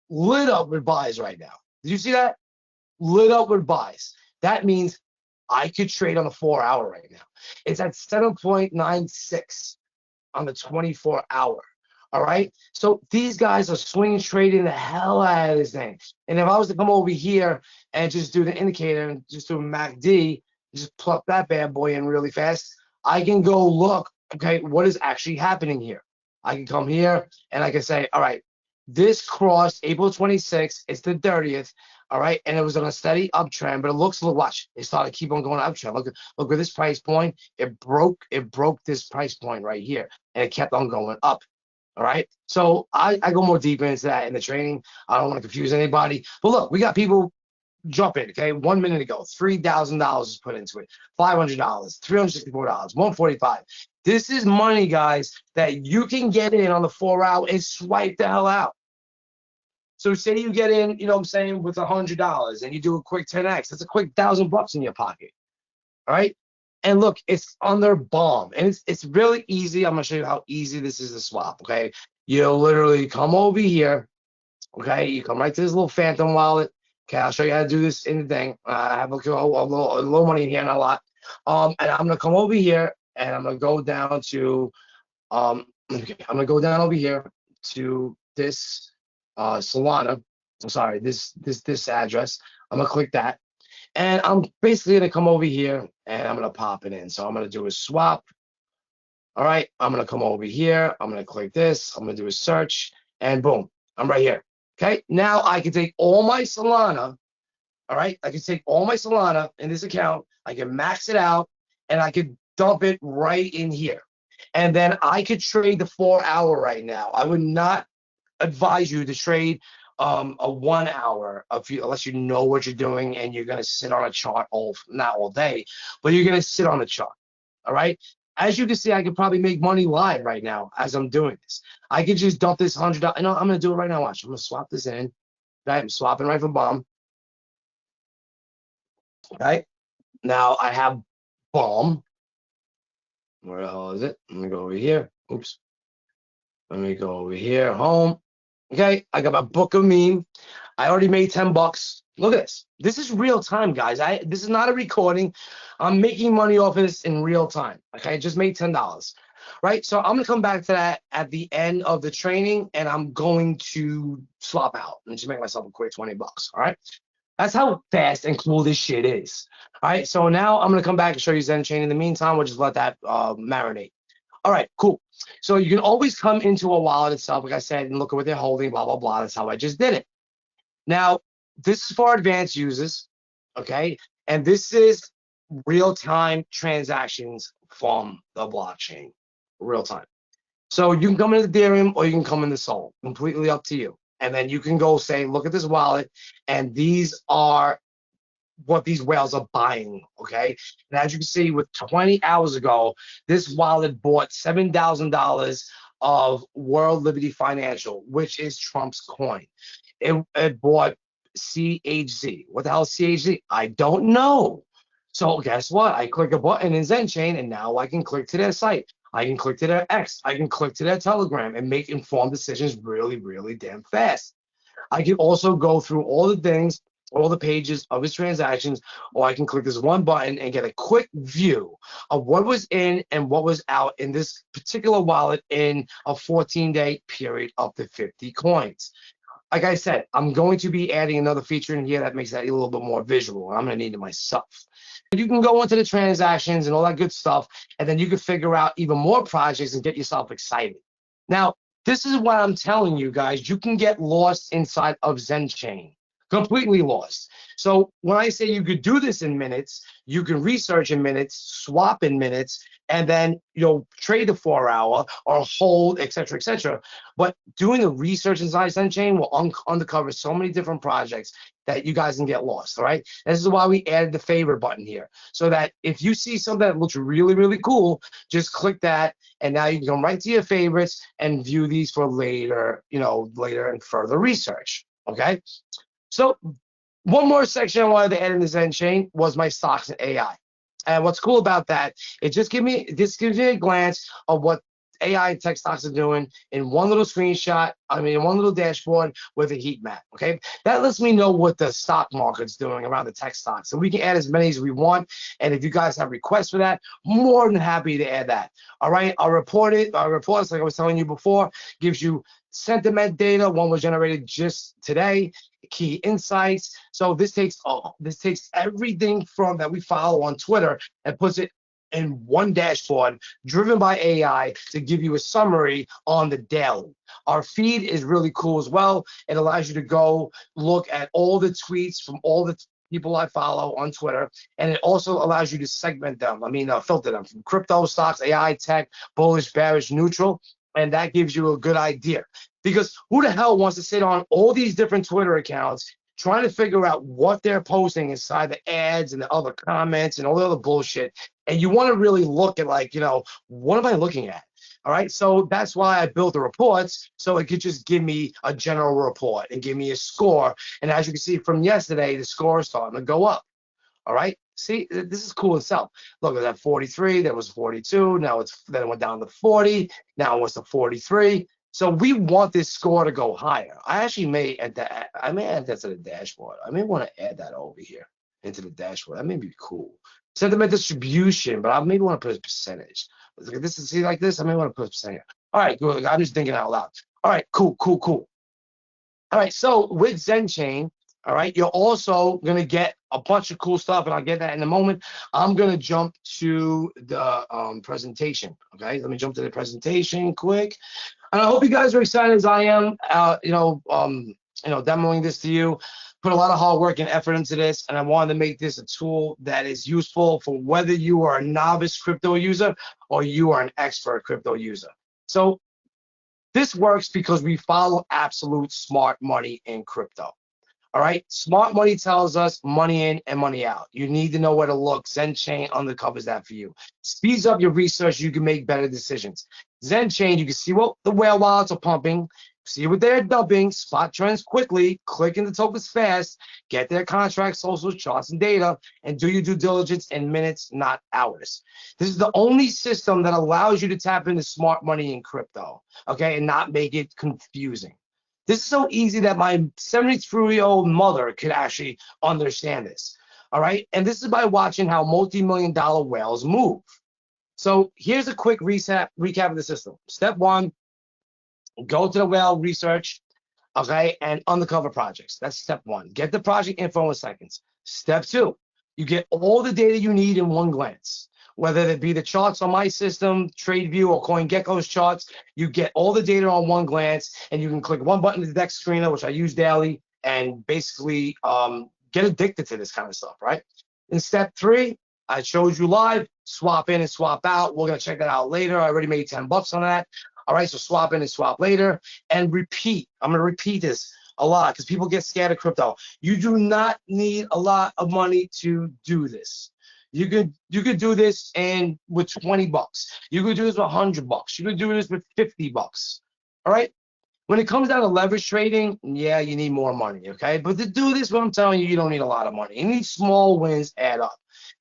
with buys right now. Did you see that? Lit up with buys. That means I could trade on the 4-hour right now. It's at 7.96 on the 24-hour. All right. So these guys are swing trading the hell out of this thing. And if I was to come over here and just do the indicator and just do a MACD, just plug that bad boy in really fast, I can go look, okay, what is actually happening here? I can come here and I can say, all right, this crossed April 26th, it's the 30th, all right, and it was on a steady uptrend, but it looks, watch, it started to keep on going uptrend. Look at this price point. It broke this price point right here, and it kept on going up. All right, so I go more deep into that in the training. I don't want to confuse anybody, but look, we got people jumping. Okay, 1 minute ago, $3,000 is put into it, $500, $364, $145. This is money, guys, that you can get in on the 4-hour and swipe the hell out. So say you get in, you know what I'm saying, with $100 and you do a quick 10x. That's a quick $1,000 in your pocket. All right. And look, it's under bomb, and it's really easy. I'm gonna show you how easy this is to swap. Okay, you literally come over here. Okay, you come right to this little phantom wallet. Okay, I'll show you how to do this in the thing. I have a little money in here, not a lot. And I'm gonna come over here, and I'm gonna go down to okay, I'm gonna go down over here to this Solana. I'm sorry, this address. I'm gonna click that. And I'm basically going to come over here and I'm going to pop it in. So I'm going to do a swap. All right. I'm going to come over here. I'm going to click this. I'm going to do a search and boom, I'm right here. Okay. Now I can take all my Solana. All right. I can take all my Solana in this account. I can max it out and I could dump it right in here. And then I could trade the 4-hour right now. I would not advise you to trade a 1 hour unless you know what you're doing and you're gonna sit on a chart not all day, but you're gonna sit on the chart. All right. As you can see, I could probably make money live right now as I'm doing this. I could just dump this $100. No, I'm gonna do it right now. Watch. I'm gonna swap this in. Okay, I'm swapping right from bomb. Okay. Now I have bomb. Where the hell is it? Let me go over here. Oops. Let me go over here. Home. Okay, I got my book of meme. I already made $10. Look at this. This is real time, guys. This is not a recording. I'm making money off of this in real time. Okay, I just made $10. Right? So I'm gonna come back to that at the end of the training, and I'm going to swap out and just make myself a quick $20. All right. That's how fast and cool this shit is. All right. So now I'm gonna come back and show you ZenChain. In the meantime, we'll just let that marinate. All right, cool. So you can always come into a wallet itself, like I said, and look at what they're holding, blah, blah, blah. That's how I just did it. Now, this is for advanced users, okay? And this is real-time transactions from the blockchain, real time. So you can come into Ethereum or you can come into Sol, completely up to you. And then you can go say, look at this wallet, and these are what these whales are buying, okay? And as you can see, with 20 hours ago, this wallet bought $7,000 of World Liberty Financial, which is Trump's coin. It bought CHZ. What the hell is CHZ? I don't know. So guess what? I click a button in ZenChain, and now I can click to their site. I can click to their X. I can click to their Telegram and make informed decisions really, really damn fast. I can also go through all the things, all the pages of his transactions, or I can click this one button and get a quick view of what was in and what was out in this particular wallet in a 14-day period up to 50 coins. like I said, I'm going to be adding another feature in here that makes that a little bit more visual. I'm going to need it myself. You can go into the transactions and all that good stuff, and then you can figure out even more projects and get yourself excited. Now, this is what I'm telling you guys. You can get lost inside of ZenChain, completely lost. So when I say you could do this in minutes, you can research in minutes, swap in minutes, and then trade the 4 hour or hold, etc., etc. But doing the research inside ZenChain will uncover so many different projects that you guys can get lost. All right. This is why we added the favorite button here, so that if you see something that looks really, really cool, just click that, and now you can come right to your favorites and view these for later, later and further research. Okay. So one more section I wanted to add in the ZenChain was my stocks and AI. And what's cool about that, this gives me a glance of what AI and tech stocks are doing in one little screenshot, in one little dashboard with a heat map, okay? That lets me know what the stock market's doing around the tech stocks. And we can add as many as we want. And if you guys have requests for that, more than happy to add that. All right, I'll report it. Our reports, like I was telling you before, gives you sentiment data. One was generated just today. Key insights. So this takes everything from that we follow on Twitter and puts it in one dashboard driven by AI to give you a summary on the daily. Our feed is really cool as well. It allows you to go look at all the tweets from all the people I follow on Twitter, and it also allows you to segment them. Filter them from crypto, stocks, AI, tech, bullish, bearish, neutral, and that gives you a good idea. Because who the hell wants to sit on all these different Twitter accounts trying to figure out what they're posting inside the ads and the other comments and all the other bullshit? And you want to really look at what am I looking at? All right. So that's why I built the reports, so it could just give me a general report and give me a score. And as you can see from yesterday, the score is starting to go up. All right. See, this is cool itself. Look at that 43. That was 42. Then it went down to 40. Now it was to 43. So we want this score to go higher. I may add that to the dashboard. I may want to add that over here into the dashboard. That may be cool. Sentiment distribution, but I maybe want to put a percentage. Look at this. See like this. I may want to put a percentage. All right, good. I'm just thinking out loud. All right, cool. All right, so with ZenChain, all right, you're also going to get a bunch of cool stuff, and I'll get that in a moment. I'm going to jump to the presentation, okay? Let me jump to the presentation quick. And I hope you guys are excited as I am, demoing this to you. Put a lot of hard work and effort into this, and I wanted to make this a tool that is useful for whether you are a novice crypto user or you are an expert crypto user. So this works because we follow absolute smart money in crypto. All right, smart money tells us money in and money out. You need to know where to look. ZenChain undercovers that for you. Speeds up your research. You can make better decisions. ZenChain, you can see what the whale wallets are pumping, see what they're dumping, spot trends quickly, click into tokens fast, get their contracts, social charts, and data, and do your due diligence in minutes, not hours. This is the only system that allows you to tap into smart money in crypto, okay, and not make it confusing. This is so easy that my 73-year-old mother could actually understand this. All right. And this is by watching how multi-million-dollar whales move. So here's a quick recap of the system. Step one, go to the whale research, okay, and undercover projects. That's step one. Get the project info in seconds. Step two, you get all the data you need in one glance. Whether it be the charts on my system, TradeView, or CoinGecko's charts, you get all the data on one glance, and you can click one button to the DEX screener, which I use daily, and basically get addicted to this kind of stuff, right? In step three, I showed you live, swap in and swap out. We're going to check that out later. I already made 10 bucks on that. All right, so swap in and swap later, and repeat. I'm going to repeat this a lot because people get scared of crypto. You do not need a lot of money to do this. You could do this with 20 bucks. You could do this with 100 bucks. You could do this with 50 bucks. All right. When it comes down to leverage trading, yeah, you need more money. Okay. But to do this, what I'm telling you, you don't need a lot of money. You need small wins add up.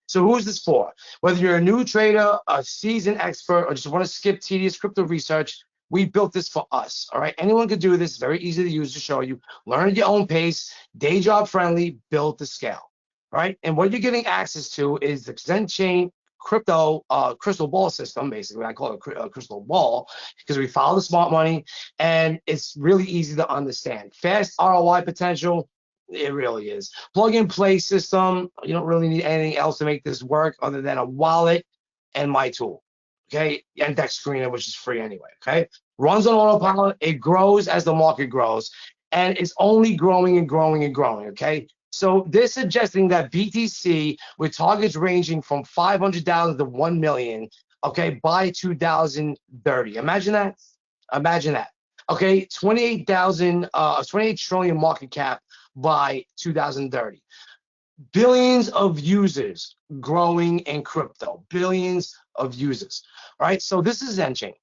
So who's this for? Whether you're a new trader, a seasoned expert, or just want to skip tedious crypto research, we built this for us. All right. Anyone could do this. Very easy to use to show you. Learn at your own pace. Day job friendly. Built to scale. Right, and what you're getting access to is the ZenChain crypto crystal ball system. Basically, I call it a crystal ball because we follow the smart money, and it's really easy to understand. Fast ROI potential. It really is. Plug and play system. You don't really need anything else to make this work other than a wallet and my tool. Okay, and Dex Screener, which is free anyway. Okay, runs on autopilot. It grows as the market grows, and it's only growing and growing and growing. Okay, so they're suggesting that BTC with targets ranging from 500,000 to 1 million. Okay, by 2030. Imagine that. Imagine that. Okay, 28 trillion market cap by 2030. Billions of users growing in crypto. Billions of users. All right, so this is ZenChain.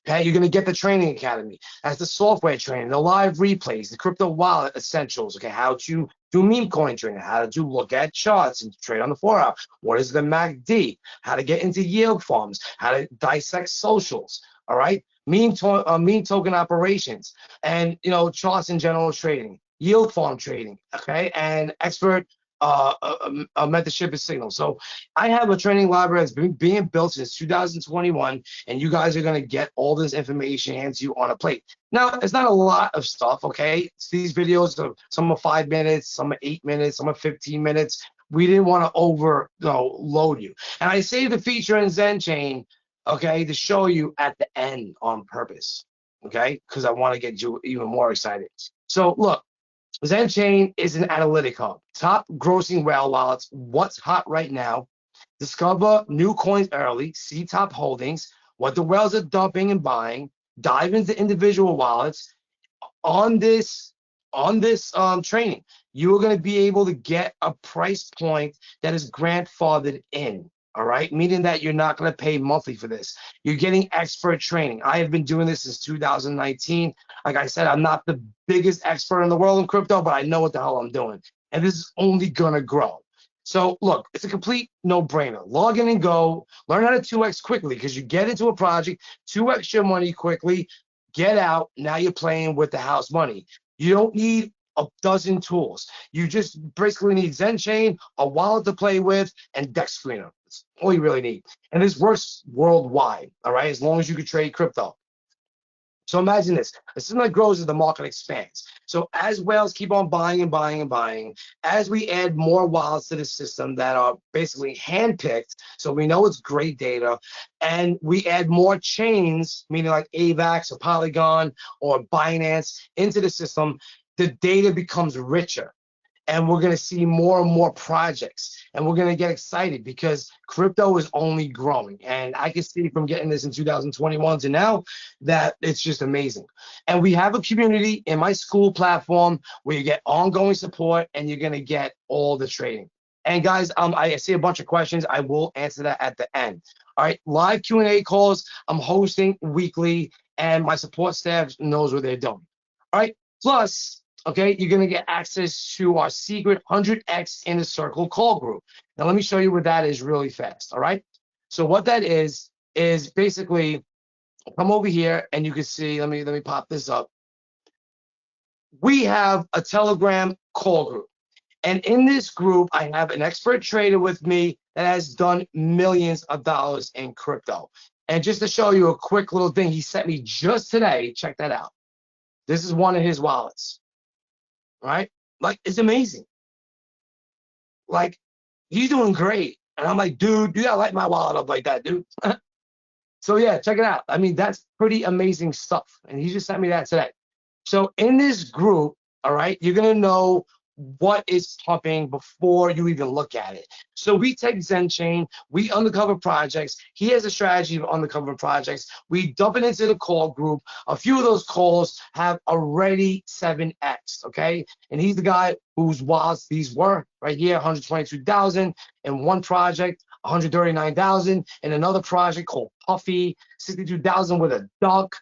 Okay, you're gonna get the training academy. That's the software training, the live replays, the crypto wallet essentials. Okay, how to do meme coin trading, how to look at charts and trade on the 4-hour. What is the MACD? How to get into yield farms? How to dissect socials? All right, meme token operations, and charts in general trading, yield farm trading. Okay, and expert a mentorship is signal. So I have a training library that's been being built since 2021, and you guys are going to get all this information handed to you on a plate. Now, it's not a lot of stuff, okay? These videos, some are 5 minutes, some are 8 minutes, some are 15 minutes. We didn't want to load you. And I saved the feature in ZenChain, okay, to show you at the end on purpose, okay? Because I want to get you even more excited. So look, ZenChain is an analytic hub. Top grossing whale wallets, what's hot right now, discover new coins early, see top holdings, what the whales are dumping and buying, dive into individual wallets. On this training, you are going to be able to get a price point that is grandfathered in. All right, meaning that you're not going to pay monthly for this. You're getting expert training. I have been doing this since 2019. Like I said, I'm not the biggest expert in the world in crypto, but I know what the hell I'm doing. And this is only going to grow. So look, it's a complete no-brainer. Log in and go. Learn how to 2x quickly, because you get into a project, 2x your money quickly, get out. Now you're playing with the house money. You don't need a dozen tools. You just basically need ZenChain, a wallet to play with, and Dex Screener. That's all you really need. And this works worldwide, all right, as long as you can trade crypto. So imagine this. The system that grows as the market expands. So as whales keep on buying and buying and buying, as we add more wallets to the system that are basically handpicked, so we know it's great data, and we add more chains, meaning like AVAX or Polygon or Binance into the system, the data becomes richer. And we're going to see more and more projects, and we're going to get excited because crypto is only growing. And I can see from getting this in 2021 to now that it's just amazing. And we have a community in my school platform where you get ongoing support, and you're going to get all the trading. And guys, I see a bunch of questions. I will answer that at the end. All right, live Q&A calls I'm hosting weekly, and my support staff knows what they're doing. All right, plus, okay, you're going to get access to our secret 100x Inner Circle call group. Now, let me show you what that is really fast, all right? So what that is basically, come over here and you can see, let me pop this up. We have a Telegram call group. And in this group, I have an expert trader with me that has done millions of dollars in crypto. And just to show you a quick little thing he sent me just today, check that out. This is one of his wallets. Right? Like, it's amazing. Like, he's doing great. And I'm like, dude, you gotta light my wallet up like that, dude. So yeah, check it out. I mean, that's pretty amazing stuff. And he just sent me that today. So in this group, all right, you're gonna know what is pumping before you even look at it. So we take ZenChain, we undercover projects. He has a strategy of undercover projects. We dump it into the call group. A few of those calls have already 7x, okay? And he's the guy whose wallets these were right here, 122,000 in one project, 139,000 in another project called Puffy, 62,000 with a duck,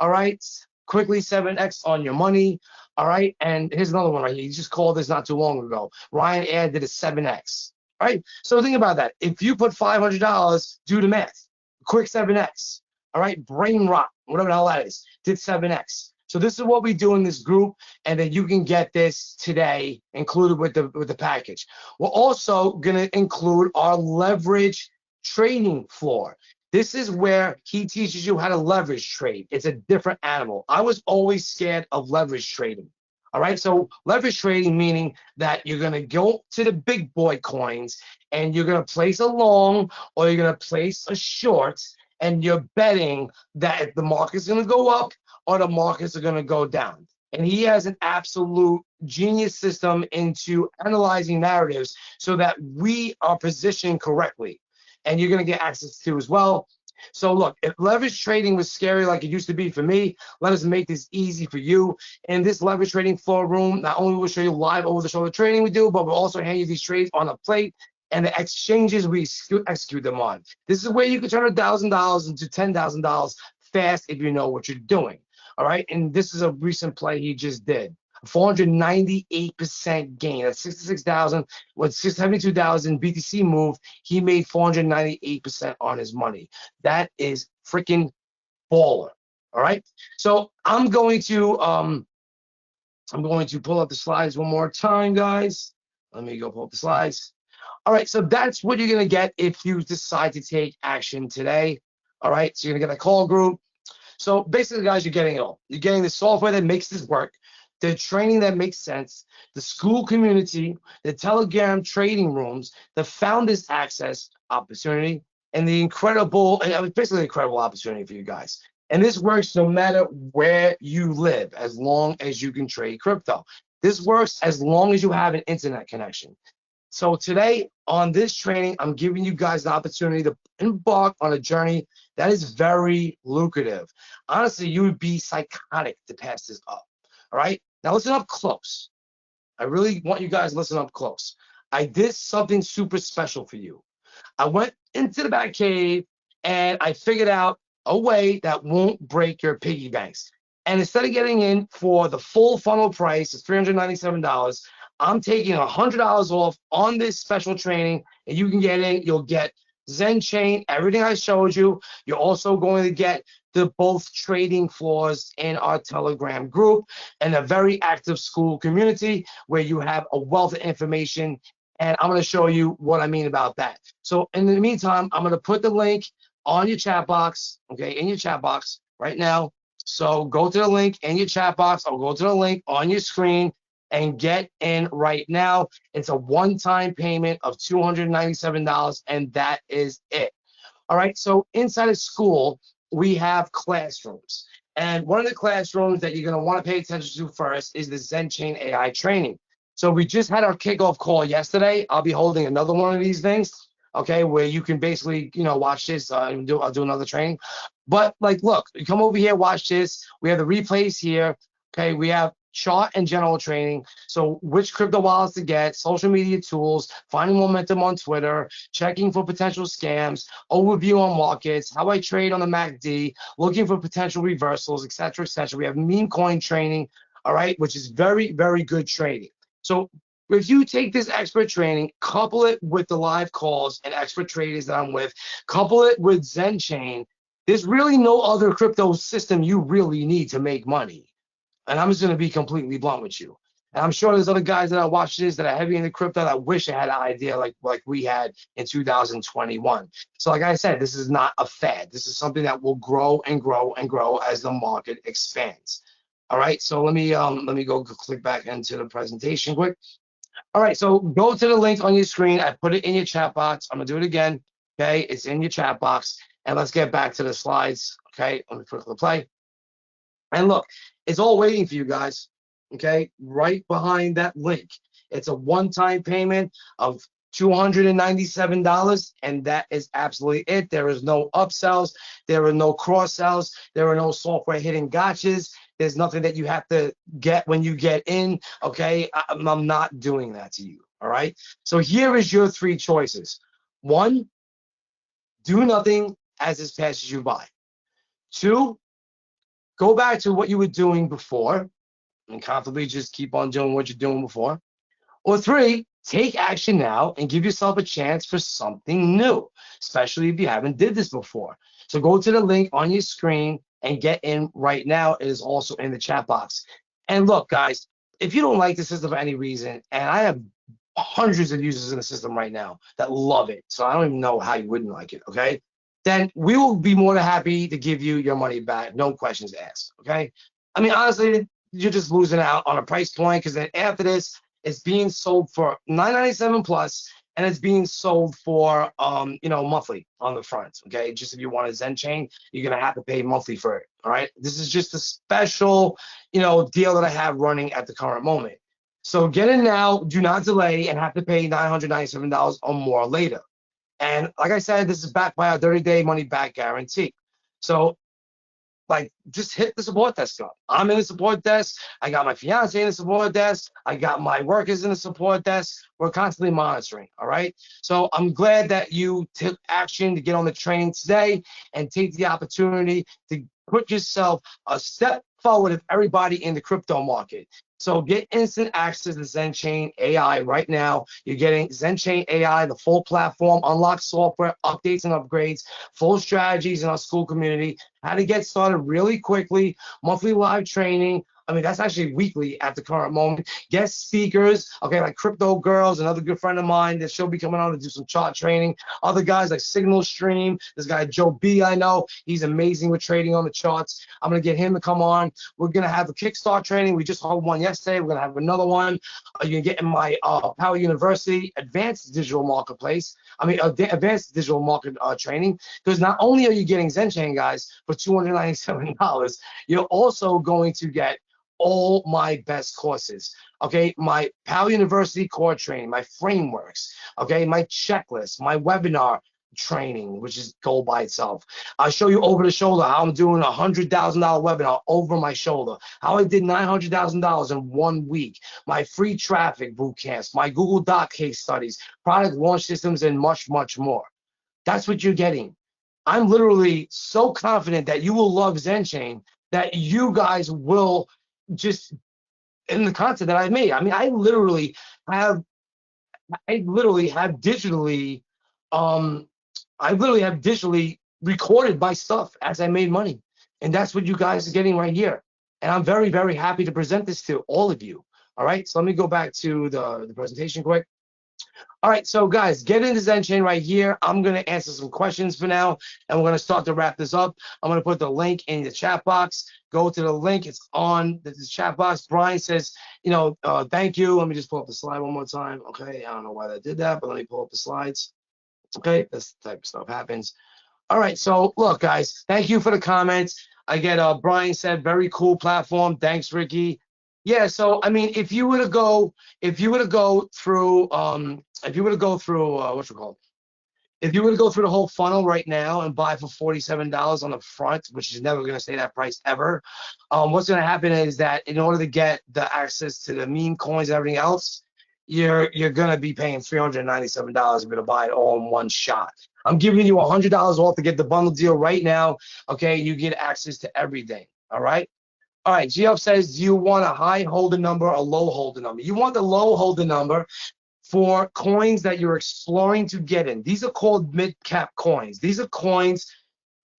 all right? Quickly 7x on your money. All right, and here's another one right here. You just called this not too long ago. Ryan Air did a 7x. Right? So think about that. If you put $500, do the math. Quick 7x. All right, brain rot, whatever the hell that is, did 7x. So this is what we do in this group, and then you can get this today included with the package. We're also gonna include our leverage trading floor. This is where he teaches you how to leverage trade. It's a different animal. I was always scared of leverage trading. All right. So leverage trading meaning that you're going to go to the big boy coins and you're going to place a long or you're going to place a short, and you're betting that the market's going to go up or the markets are going to go down. And he has an absolute genius system into analyzing narratives so that we are positioned correctly. And you're going to get access to as well. So look, if leverage trading was scary like it used to be for me, let us make this easy for you. In this leverage trading floor room, not only will we show you live over-the-shoulder trading we do, but we'll also hand you these trades on a plate and the exchanges we execute them on. This is where you can turn $1,000 into $10,000 fast if you know what you're doing. All right, and this is a recent play he just did. 498% gain. That's 66,000 with 72,000 BTC move. He made 498% on his money. That is freaking baller. All right. So I'm going to pull up the slides one more time, guys. Let me go pull up the slides. All right. So that's what you're gonna get if you decide to take action today. All right. So you're gonna get a call group. So basically, guys, you're getting it all. You're getting the software that makes this work, the training that makes sense, the school community, the Telegram trading rooms, the founders access opportunity, and the incredible, and basically incredible opportunity for you guys. And this works no matter where you live, as long as you can trade crypto. This works as long as you have an internet connection. So today on this training, I'm giving you guys the opportunity to embark on a journey that is very lucrative. Honestly, you would be psychotic to pass this up. All right. Now listen up close. I really want you guys to listen up close. I did something super special for you. I went into the back cave and I figured out a way that won't break your piggy banks. And instead of getting in for the full funnel price, it's $397. I'm taking $100 off on this special training, and you can get in. You'll get ZenChain, everything I showed you. You're also going to get the both trading floors in our Telegram group and a very active school community where you have a wealth of information. And I'm going to show you what I mean about that. So in the meantime, I'm going to put the link on your chat box, okay, in your chat box right now. So go to the link in your chat box or go to the link on your screen and get in right now. It's a one-time payment of $297, and that is it. All right, so inside of school, we have classrooms. And one of the classrooms that you're going to want to pay attention to first is the ZenChain.AI training. So we just had our kickoff call yesterday. I'll be holding another one of these things, okay, where you can basically, watch this. I'll do another training. But, look, you come over here, watch this. We have the replays here, okay? We have chart and general training. So which crypto wallets to get, social media tools, finding momentum on Twitter, checking for potential scams, overview on markets, how I trade on the MACD, looking for potential reversals, etc., etc. We have meme coin training, all right, which is very, very good trading. So if you take this expert training, couple it with the live calls and expert traders that I'm with, couple it with ZenChain, there's really no other crypto system you really need to make money. And I'm just going to be completely blunt with you. And I'm sure there's other guys that I watch this that are heavy into crypto that wish I had an idea like we had in 2021. So like I said, this is not a fad. This is something that will grow and grow and grow as the market expands. All right. So let me go click back into the presentation quick. All right. So go to the link on your screen. I put it in your chat box. I'm going to do it again. Okay. It's in your chat box. And let's get back to the slides. Okay. Let me quickly play. And look, it's all waiting for you guys, okay? Right behind that link. It's a one-time payment of $297, and that is absolutely it. There is no upsells. There are no cross-sells. There are no software hidden gotchas. There's nothing that you have to get when you get in, okay? I'm not doing that to you, all right? So here is your three choices. One, do nothing as this passes you by. Two, go back to what you were doing before and comfortably just keep on doing what you're doing before. Or three, take action now and give yourself a chance for something new, especially if you haven't did this before. So go to the link on your screen and get in right now. It is also in the chat box. And look, guys, if you don't like the system for any reason, and I have hundreds of users in the system right now that love it. So I don't even know how you wouldn't like it, okay? Then we will be more than happy to give you your money back, no questions asked, okay? I mean, honestly, you're just losing out on a price point because then after this, it's being sold for $9.97 plus, and it's being sold for monthly on the front, okay? Just if you want a Zen chain, you're gonna have to pay monthly for it, all right? This is just a special, deal that I have running at the current moment. So get in now, do not delay, and have to pay $997 or more later. And like I said, this is backed by our 30-day money back guarantee. So just hit the support desk up. I'm in the support desk. I got my fiance in the support desk. I got my workers in the support desk. We're constantly monitoring. All right. So I'm glad that you took action to get on the training today and take the opportunity to put yourself a step forward of everybody in the crypto market. So get instant access to ZenChain.AI right now. You're getting ZenChain.AI, the full platform, unlocked software, updates and upgrades, full strategies in our school community, how to get started really quickly, monthly live training. I mean, that's actually weekly at the current moment. Guest speakers, okay, like Crypto Girls, another good friend of mine that she'll be coming on to do some chart training. Other guys like Signal Stream, this guy Joe B, I know, he's amazing with trading on the charts. I'm gonna get him to come on. We're gonna have a Kickstart training. We just held one yesterday. We're gonna have another one. You're gonna get in my Power University Advanced Digital Marketplace. Advanced Digital Market training. Because not only are you getting ZenChain, guys, for $297, you're also going to get all my best courses, okay? My Power University core training, my frameworks, okay? My checklist, my webinar training, which is gold by itself. I'll show you over the shoulder how I'm doing a $100,000 webinar over my shoulder, how I did $900,000 in 1 week, my free traffic boot camps, my Google Doc case studies, product launch systems, and much, much more. That's what you're getting. I'm literally so confident that you will love ZenChain that you guys will just in the content that I've made. I mean, I literally have digitally, recorded my stuff as I made money. And that's what you guys are getting right here. And I'm very, very happy to present this to all of you. All right, so let me go back to the presentation quick. All right, so guys, get into ZenChain right here. I'm going to answer some questions for now, and we're going to start to wrap this up. I'm going to put the link in the chat box. Go to the link. It's on the chat box. Brian says, thank you. Let me just pull up the slide one more time. Okay, I don't know why that did that, but let me pull up the slides. Okay, this type of stuff happens. All right, so look, guys, thank you for the comments. I get Brian said, very cool platform. Thanks, Ricky. Yeah, so I mean, if you were to go through the whole funnel right now and buy for $47 on the front, which is never going to stay that price ever, what's going to happen is that in order to get the access to the meme coins and everything else, you're going to be paying $397 if you're to buy it all in one shot. I'm giving you $100 off to get the bundle deal right now. Okay, you get access to everything. All right. All right, GF says, do you want a high holder number or a low holder number? You want the low holder number for coins that you're exploring to get in. These are called mid-cap coins. These are coins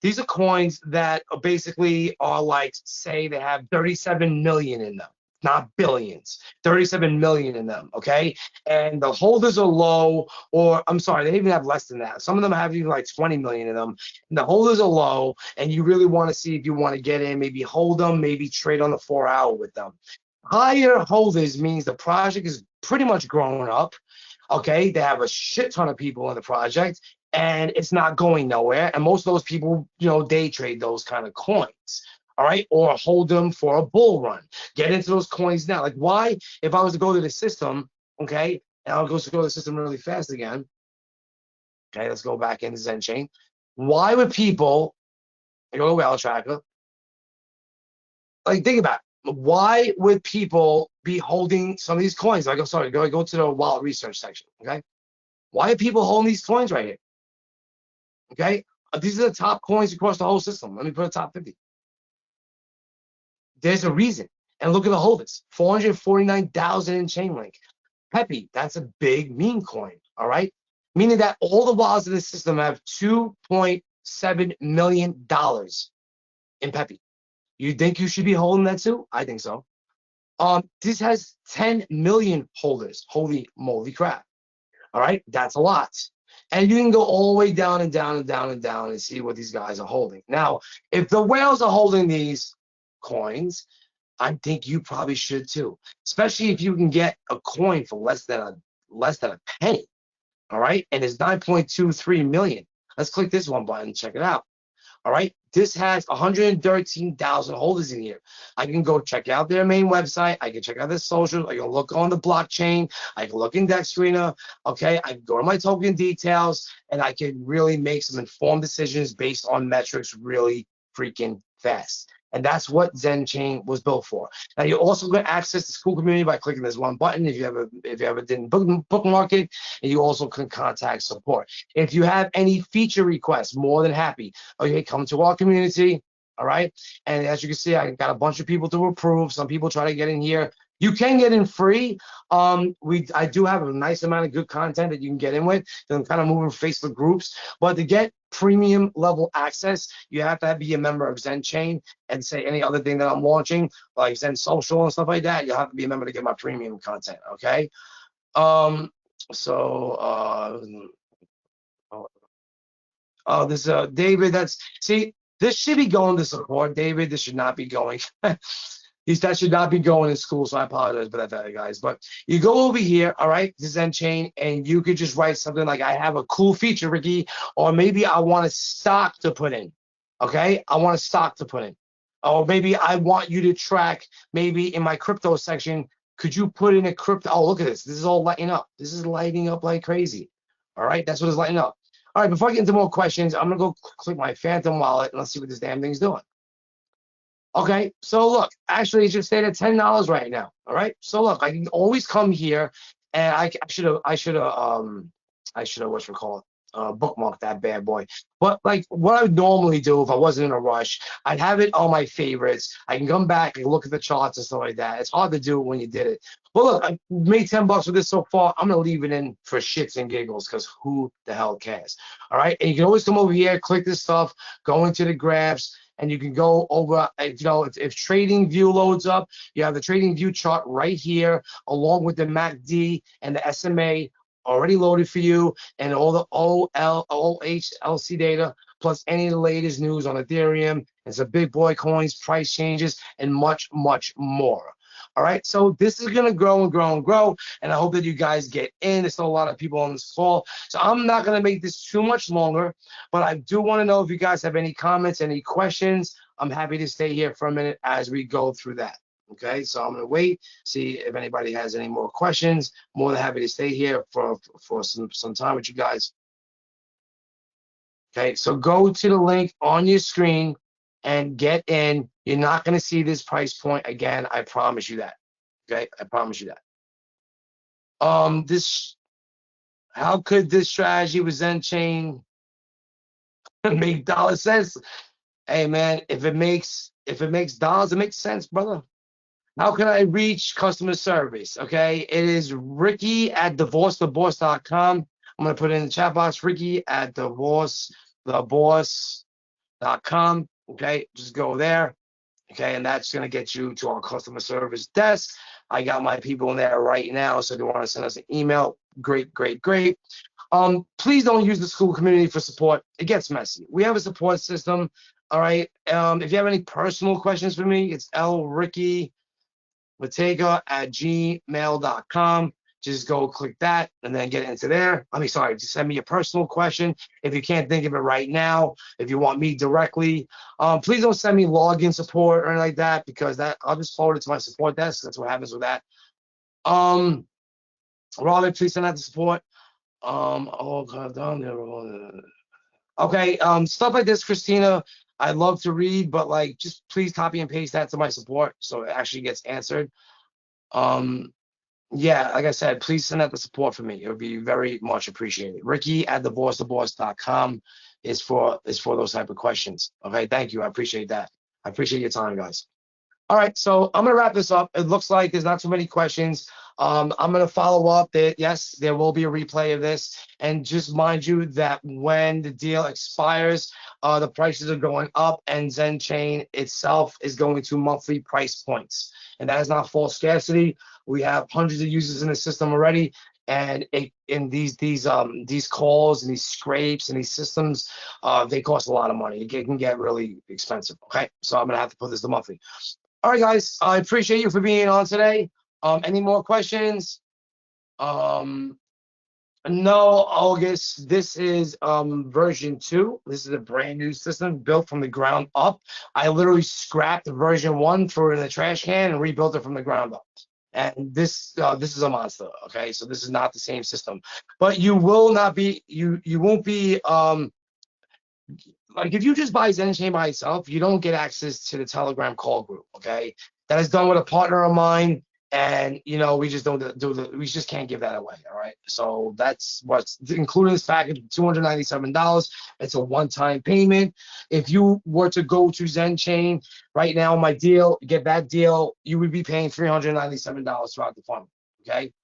that are basically are like, say they have 37 million in them, not billions, 37 million in them, okay? And the holders are low, or I'm sorry, they even have less than that. Some of them have even like 20 million in them. And the holders are low, and you really want to see if you want to get in, maybe hold them, maybe trade on the 4-hour with them. Higher holders means the project is pretty much grown up, okay? They have a shit ton of people in the project, and it's not going nowhere. And most of those people, day trade those kind of coins. All right, or hold them for a bull run. Get into those coins now. Like, why? If I was to go to the system, okay, and I'll go to the system really fast again. Okay, let's go back into ZenChain. Why would people go to Whale Tracker? Like, think about it. Why would people be holding some of these coins? Like, I'm sorry, go to the wallet research section. Okay, why are people holding these coins right here? Okay, these are the top coins across the whole system. Let me put a top 50. There's a reason. And look at the holders, 449,000 in Chainlink. Peppy, that's a big meme coin, all right? Meaning that all the wallets in the system have $2.7 million in Peppy. You think you should be holding that too? I think so. This has 10 million holders. Holy moly crap. All right, that's a lot. And you can go all the way down and down and down and down and see what these guys are holding. Now, if the whales are holding these coins, I think you probably should too, especially if you can get a coin for less than a penny. All right, and it's 9.23 million. Let's click this one button and check it out. All right, this has 113,000 holders in here. I can go check out their main website. I can check out their socials. I can look on the blockchain. I can look in Dex Screener. Okay, I can go to my token details, and I can really make some informed decisions based on metrics really freaking fast. And that's what ZenChain was built for. Now you're also going to access the school community by clicking this one button if you ever didn't bookmark it, and you also can contact support. If you have any feature requests, more than happy. Okay, come to our community. All right. And as you can see, I got a bunch of people to approve. Some people try to get in here. You can get in free. I do have a nice amount of good content that you can get in with. I'm kind of moving Facebook groups, but to get premium level access, you have to be a member of ZenChain and say any other thing that I'm launching, like Zen Social and stuff like that. You'll have to be a member to get my premium content. Okay. This David. This should be going to support, David. This should not be going. That should not be going in school, so I apologize for that, guys. But you go over here, all right, to ZenChain, and you could just write something like, I have a cool feature, Ricky, or maybe I want a stock to put in, okay? I want a stock to put in. Or maybe I want you to track, maybe in my crypto section, could you put in a crypto? Oh, look at this. This is all lighting up. This is lighting up like crazy, all right? That's what it's lighting up. All right, before I get into more questions, I'm going to go click my Phantom wallet, and let's see what this damn thing's doing. Okay, so look, actually it just stayed at $10 right now. All right, so look, I can always come here, and I should have bookmarked that bad boy. But like what I would normally do if I wasn't in a rush, I'd have it on my favorites. I can come back and look at the charts and stuff like that. It's hard to do when you did it. But look, I made $10 with this so far. I'm gonna leave it in for shits and giggles because who the hell cares? All right, and you can always come over here, click this stuff, go into the graphs. And you can go over, if Trading View loads up, you have the Trading View chart right here, along with the MACD and the SMA already loaded for you, and all the OHLC data, plus any of the latest news on Ethereum and some big boy coins, price changes, and much, much more. All right, so this is going to grow and grow and grow, and I hope that you guys get in. There's still a lot of people on this call, so I'm not going to make this too much longer, but I do want to know if you guys have any comments, any questions. I'm happy to stay here for a minute as we go through that. Okay, so I'm going to wait, see if anybody has any more questions. More than happy to stay here for some time with you guys. Okay, so go to the link on your screen and get in. You're not going to see this price point again. I promise you that. Okay, I promise you that. How could this strategy with ZenChain make dollar sense? Hey man, if it makes dollars, it makes sense, brother. How can I reach customer service? Okay, it is Ricky@divorcetheboss.com. I'm gonna put it in the chat box. Ricky@divorcetheboss.com. Okay, just go there. Okay, and that's gonna get you to our customer service desk. I got my people in there right now, so if you want to send us an email, great. Please don't use the school community for support. It gets messy. We have a support system. All right. If you have any personal questions for me, it's lrickymatega@gmail.com. Just go click that and then get into there. Just send me a personal question. If you can't think of it right now, if you want me directly, please don't send me login support or anything like that, because I'll just forward it to my support desk. That's what happens with that. Robert, please send out the support. Okay, stuff like this, Christina, I love to read, but like, just please copy and paste that to my support so it actually gets answered. Yeah, like I said, please send out the support for me. It would be very much appreciated. Ricky@divorcetheboss.com is for those type of questions. Okay, thank you. I appreciate that. I appreciate your time, guys. All right, so I'm gonna wrap this up. It looks like there's not too many questions. I'm gonna follow up that yes, there will be a replay of this, and just mind you that when the deal expires, the prices are going up, and ZenChain itself is going to monthly price points, and that is not false scarcity. We have hundreds of users in the system already, and in these calls and these scrapes and these systems, they cost a lot of money. It can get really expensive. Okay, so I'm gonna have to put this to monthly. All right, guys. I appreciate you for being on today. Any more questions? Um, no, August. This is version 2. This is a brand new system built from the ground up. I literally scrapped version 1, threw it in the trash can, and rebuilt it from the ground up. And this is a monster. Okay, so this is not the same system. But you will not be you won't be like if you just buy ZenChain by itself, you don't get access to the Telegram call group. Okay, that is done with a partner of mine, and we just don't we just can't give that away. All right, so that's what's included in this package: $297. It's a one-time payment. If you were to go to ZenChain right now, my deal, get that deal, you would be paying $397 throughout the fund. Okay.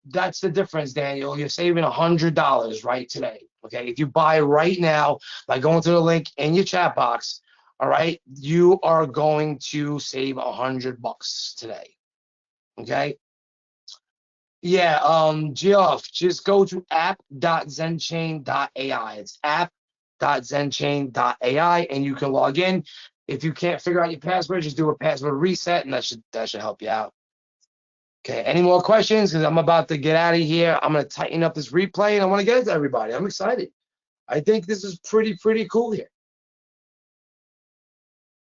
That's the difference, Daniel. You're saving $100 right today. Okay, if you buy right now by going to the link in your chat box, all right, you are going to save $100 today. Okay. Yeah, Geoff, just go to app.zenchain.ai. It's app.zenchain.ai, and you can log in. If you can't figure out your password, just do a password reset, and that should help you out. Okay, any more questions? Because I'm about to get out of here. I'm going to tighten up this replay, and I want to get it to everybody. I'm excited. I think this is pretty cool here.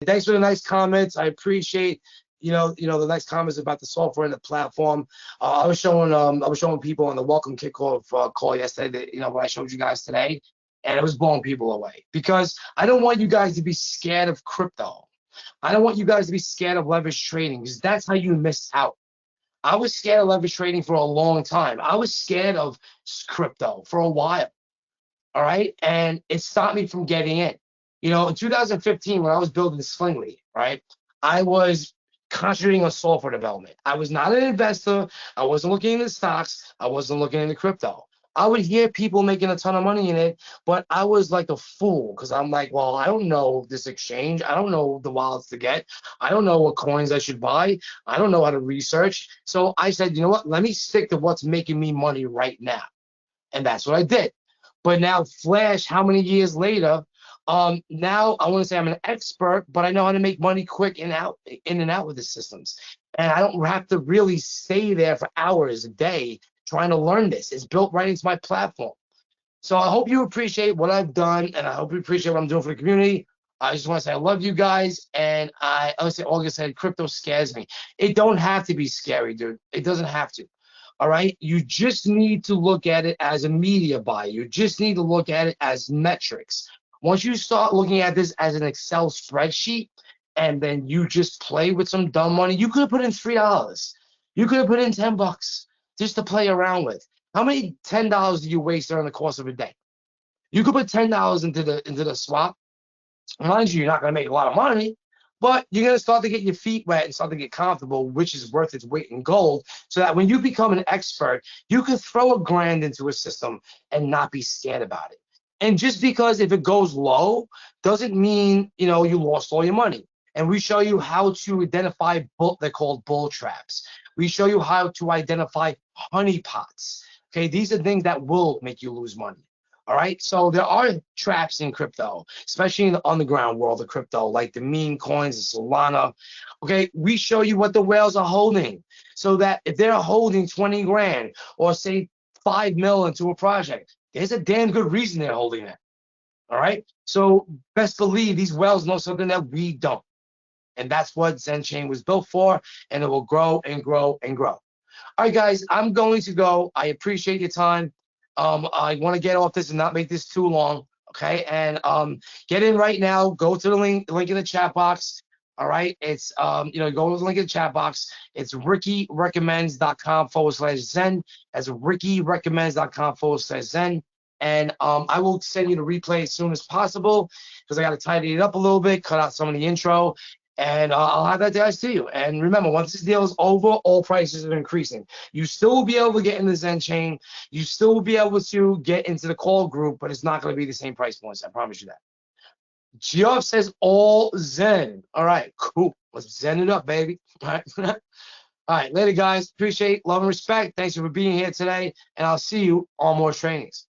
Thanks for the nice comments. I appreciate, the nice comments about the software and the platform. I was showing people on the welcome kickoff call yesterday that, what I showed you guys today, and it was blowing people away because I don't want you guys to be scared of crypto. I don't want you guys to be scared of leverage trading because that's how you miss out. I was scared of leverage trading for a long time. I was scared of crypto for a while. All right. And it stopped me from getting in. In 2015, when I was building Slingly, right, I was concentrating on software development. I was not an investor. I wasn't looking into stocks. I wasn't looking into crypto. I would hear people making a ton of money in it, but I was like a fool because I'm like, well, I don't know this exchange. I don't know the wallets to get. I don't know what coins I should buy. I don't know how to research. So I said, you know what? Let me stick to what's making me money right now. And that's what I did. But now, flash, how many years later? Now I want to say I'm an expert, but I know how to make money quick and in and out with the systems. And I don't have to really stay there for hours a day trying to learn this. It's built right into my platform. So I hope you appreciate what I've done, and I hope you appreciate what I'm doing for the community. I just want to say I love you guys, and I say August said crypto scares me. It don't have to be scary, dude. It doesn't have to. All right. You just need to look at it as a media buy. You just need to look at it as metrics. Once you start looking at this as an Excel spreadsheet and then you just play with some dumb money, you could have put in $3. You could have put in $10 just to play around with. How many $10 do you waste during the course of a day? You could put $10 into the swap. Mind you, you're not going to make a lot of money, but you're going to start to get your feet wet and start to get comfortable, which is worth its weight in gold, so that when you become an expert, you can throw $1,000 into a system and not be scared about it. And just because if it goes low doesn't mean, you lost all your money. And we show you how to identify they're called bull traps. We show you how to identify honeypots. Okay, these are things that will make you lose money. All right, so there are traps in crypto, especially in the underground world of crypto, like the meme coins, the Solana. Okay, we show you what the whales are holding, so that if they're holding 20 grand or say 5 mil into a project, there's a damn good reason they're holding that. All right, so best believe these whales know something that we don't, and that's what ZenChain was built for, and it will grow and grow and grow. All right, guys, I'm going to go. I appreciate your time. I want to get off this and not make this too long, okay? And get in right now. Go to the link in the chat box. All right, it's go to the link in the chat box. It's rickyrecommends.com/Zen. That's rickyrecommends.com/Zen. And I will send you the replay as soon as possible because I got to tidy it up a little bit, cut out some of the intro. And I'll have that guys to you. And remember, once this deal is over, all prices are increasing. You still will be able to get in the Zen chain. You still will be able to get into the call group, but it's not going to be the same price points. I promise you that. Geoff says all Zen. All right, cool. Let's Zen it up, baby. All right. All right, later, guys. Appreciate, love, and respect. Thanks for being here today, and I'll see you on more trainings.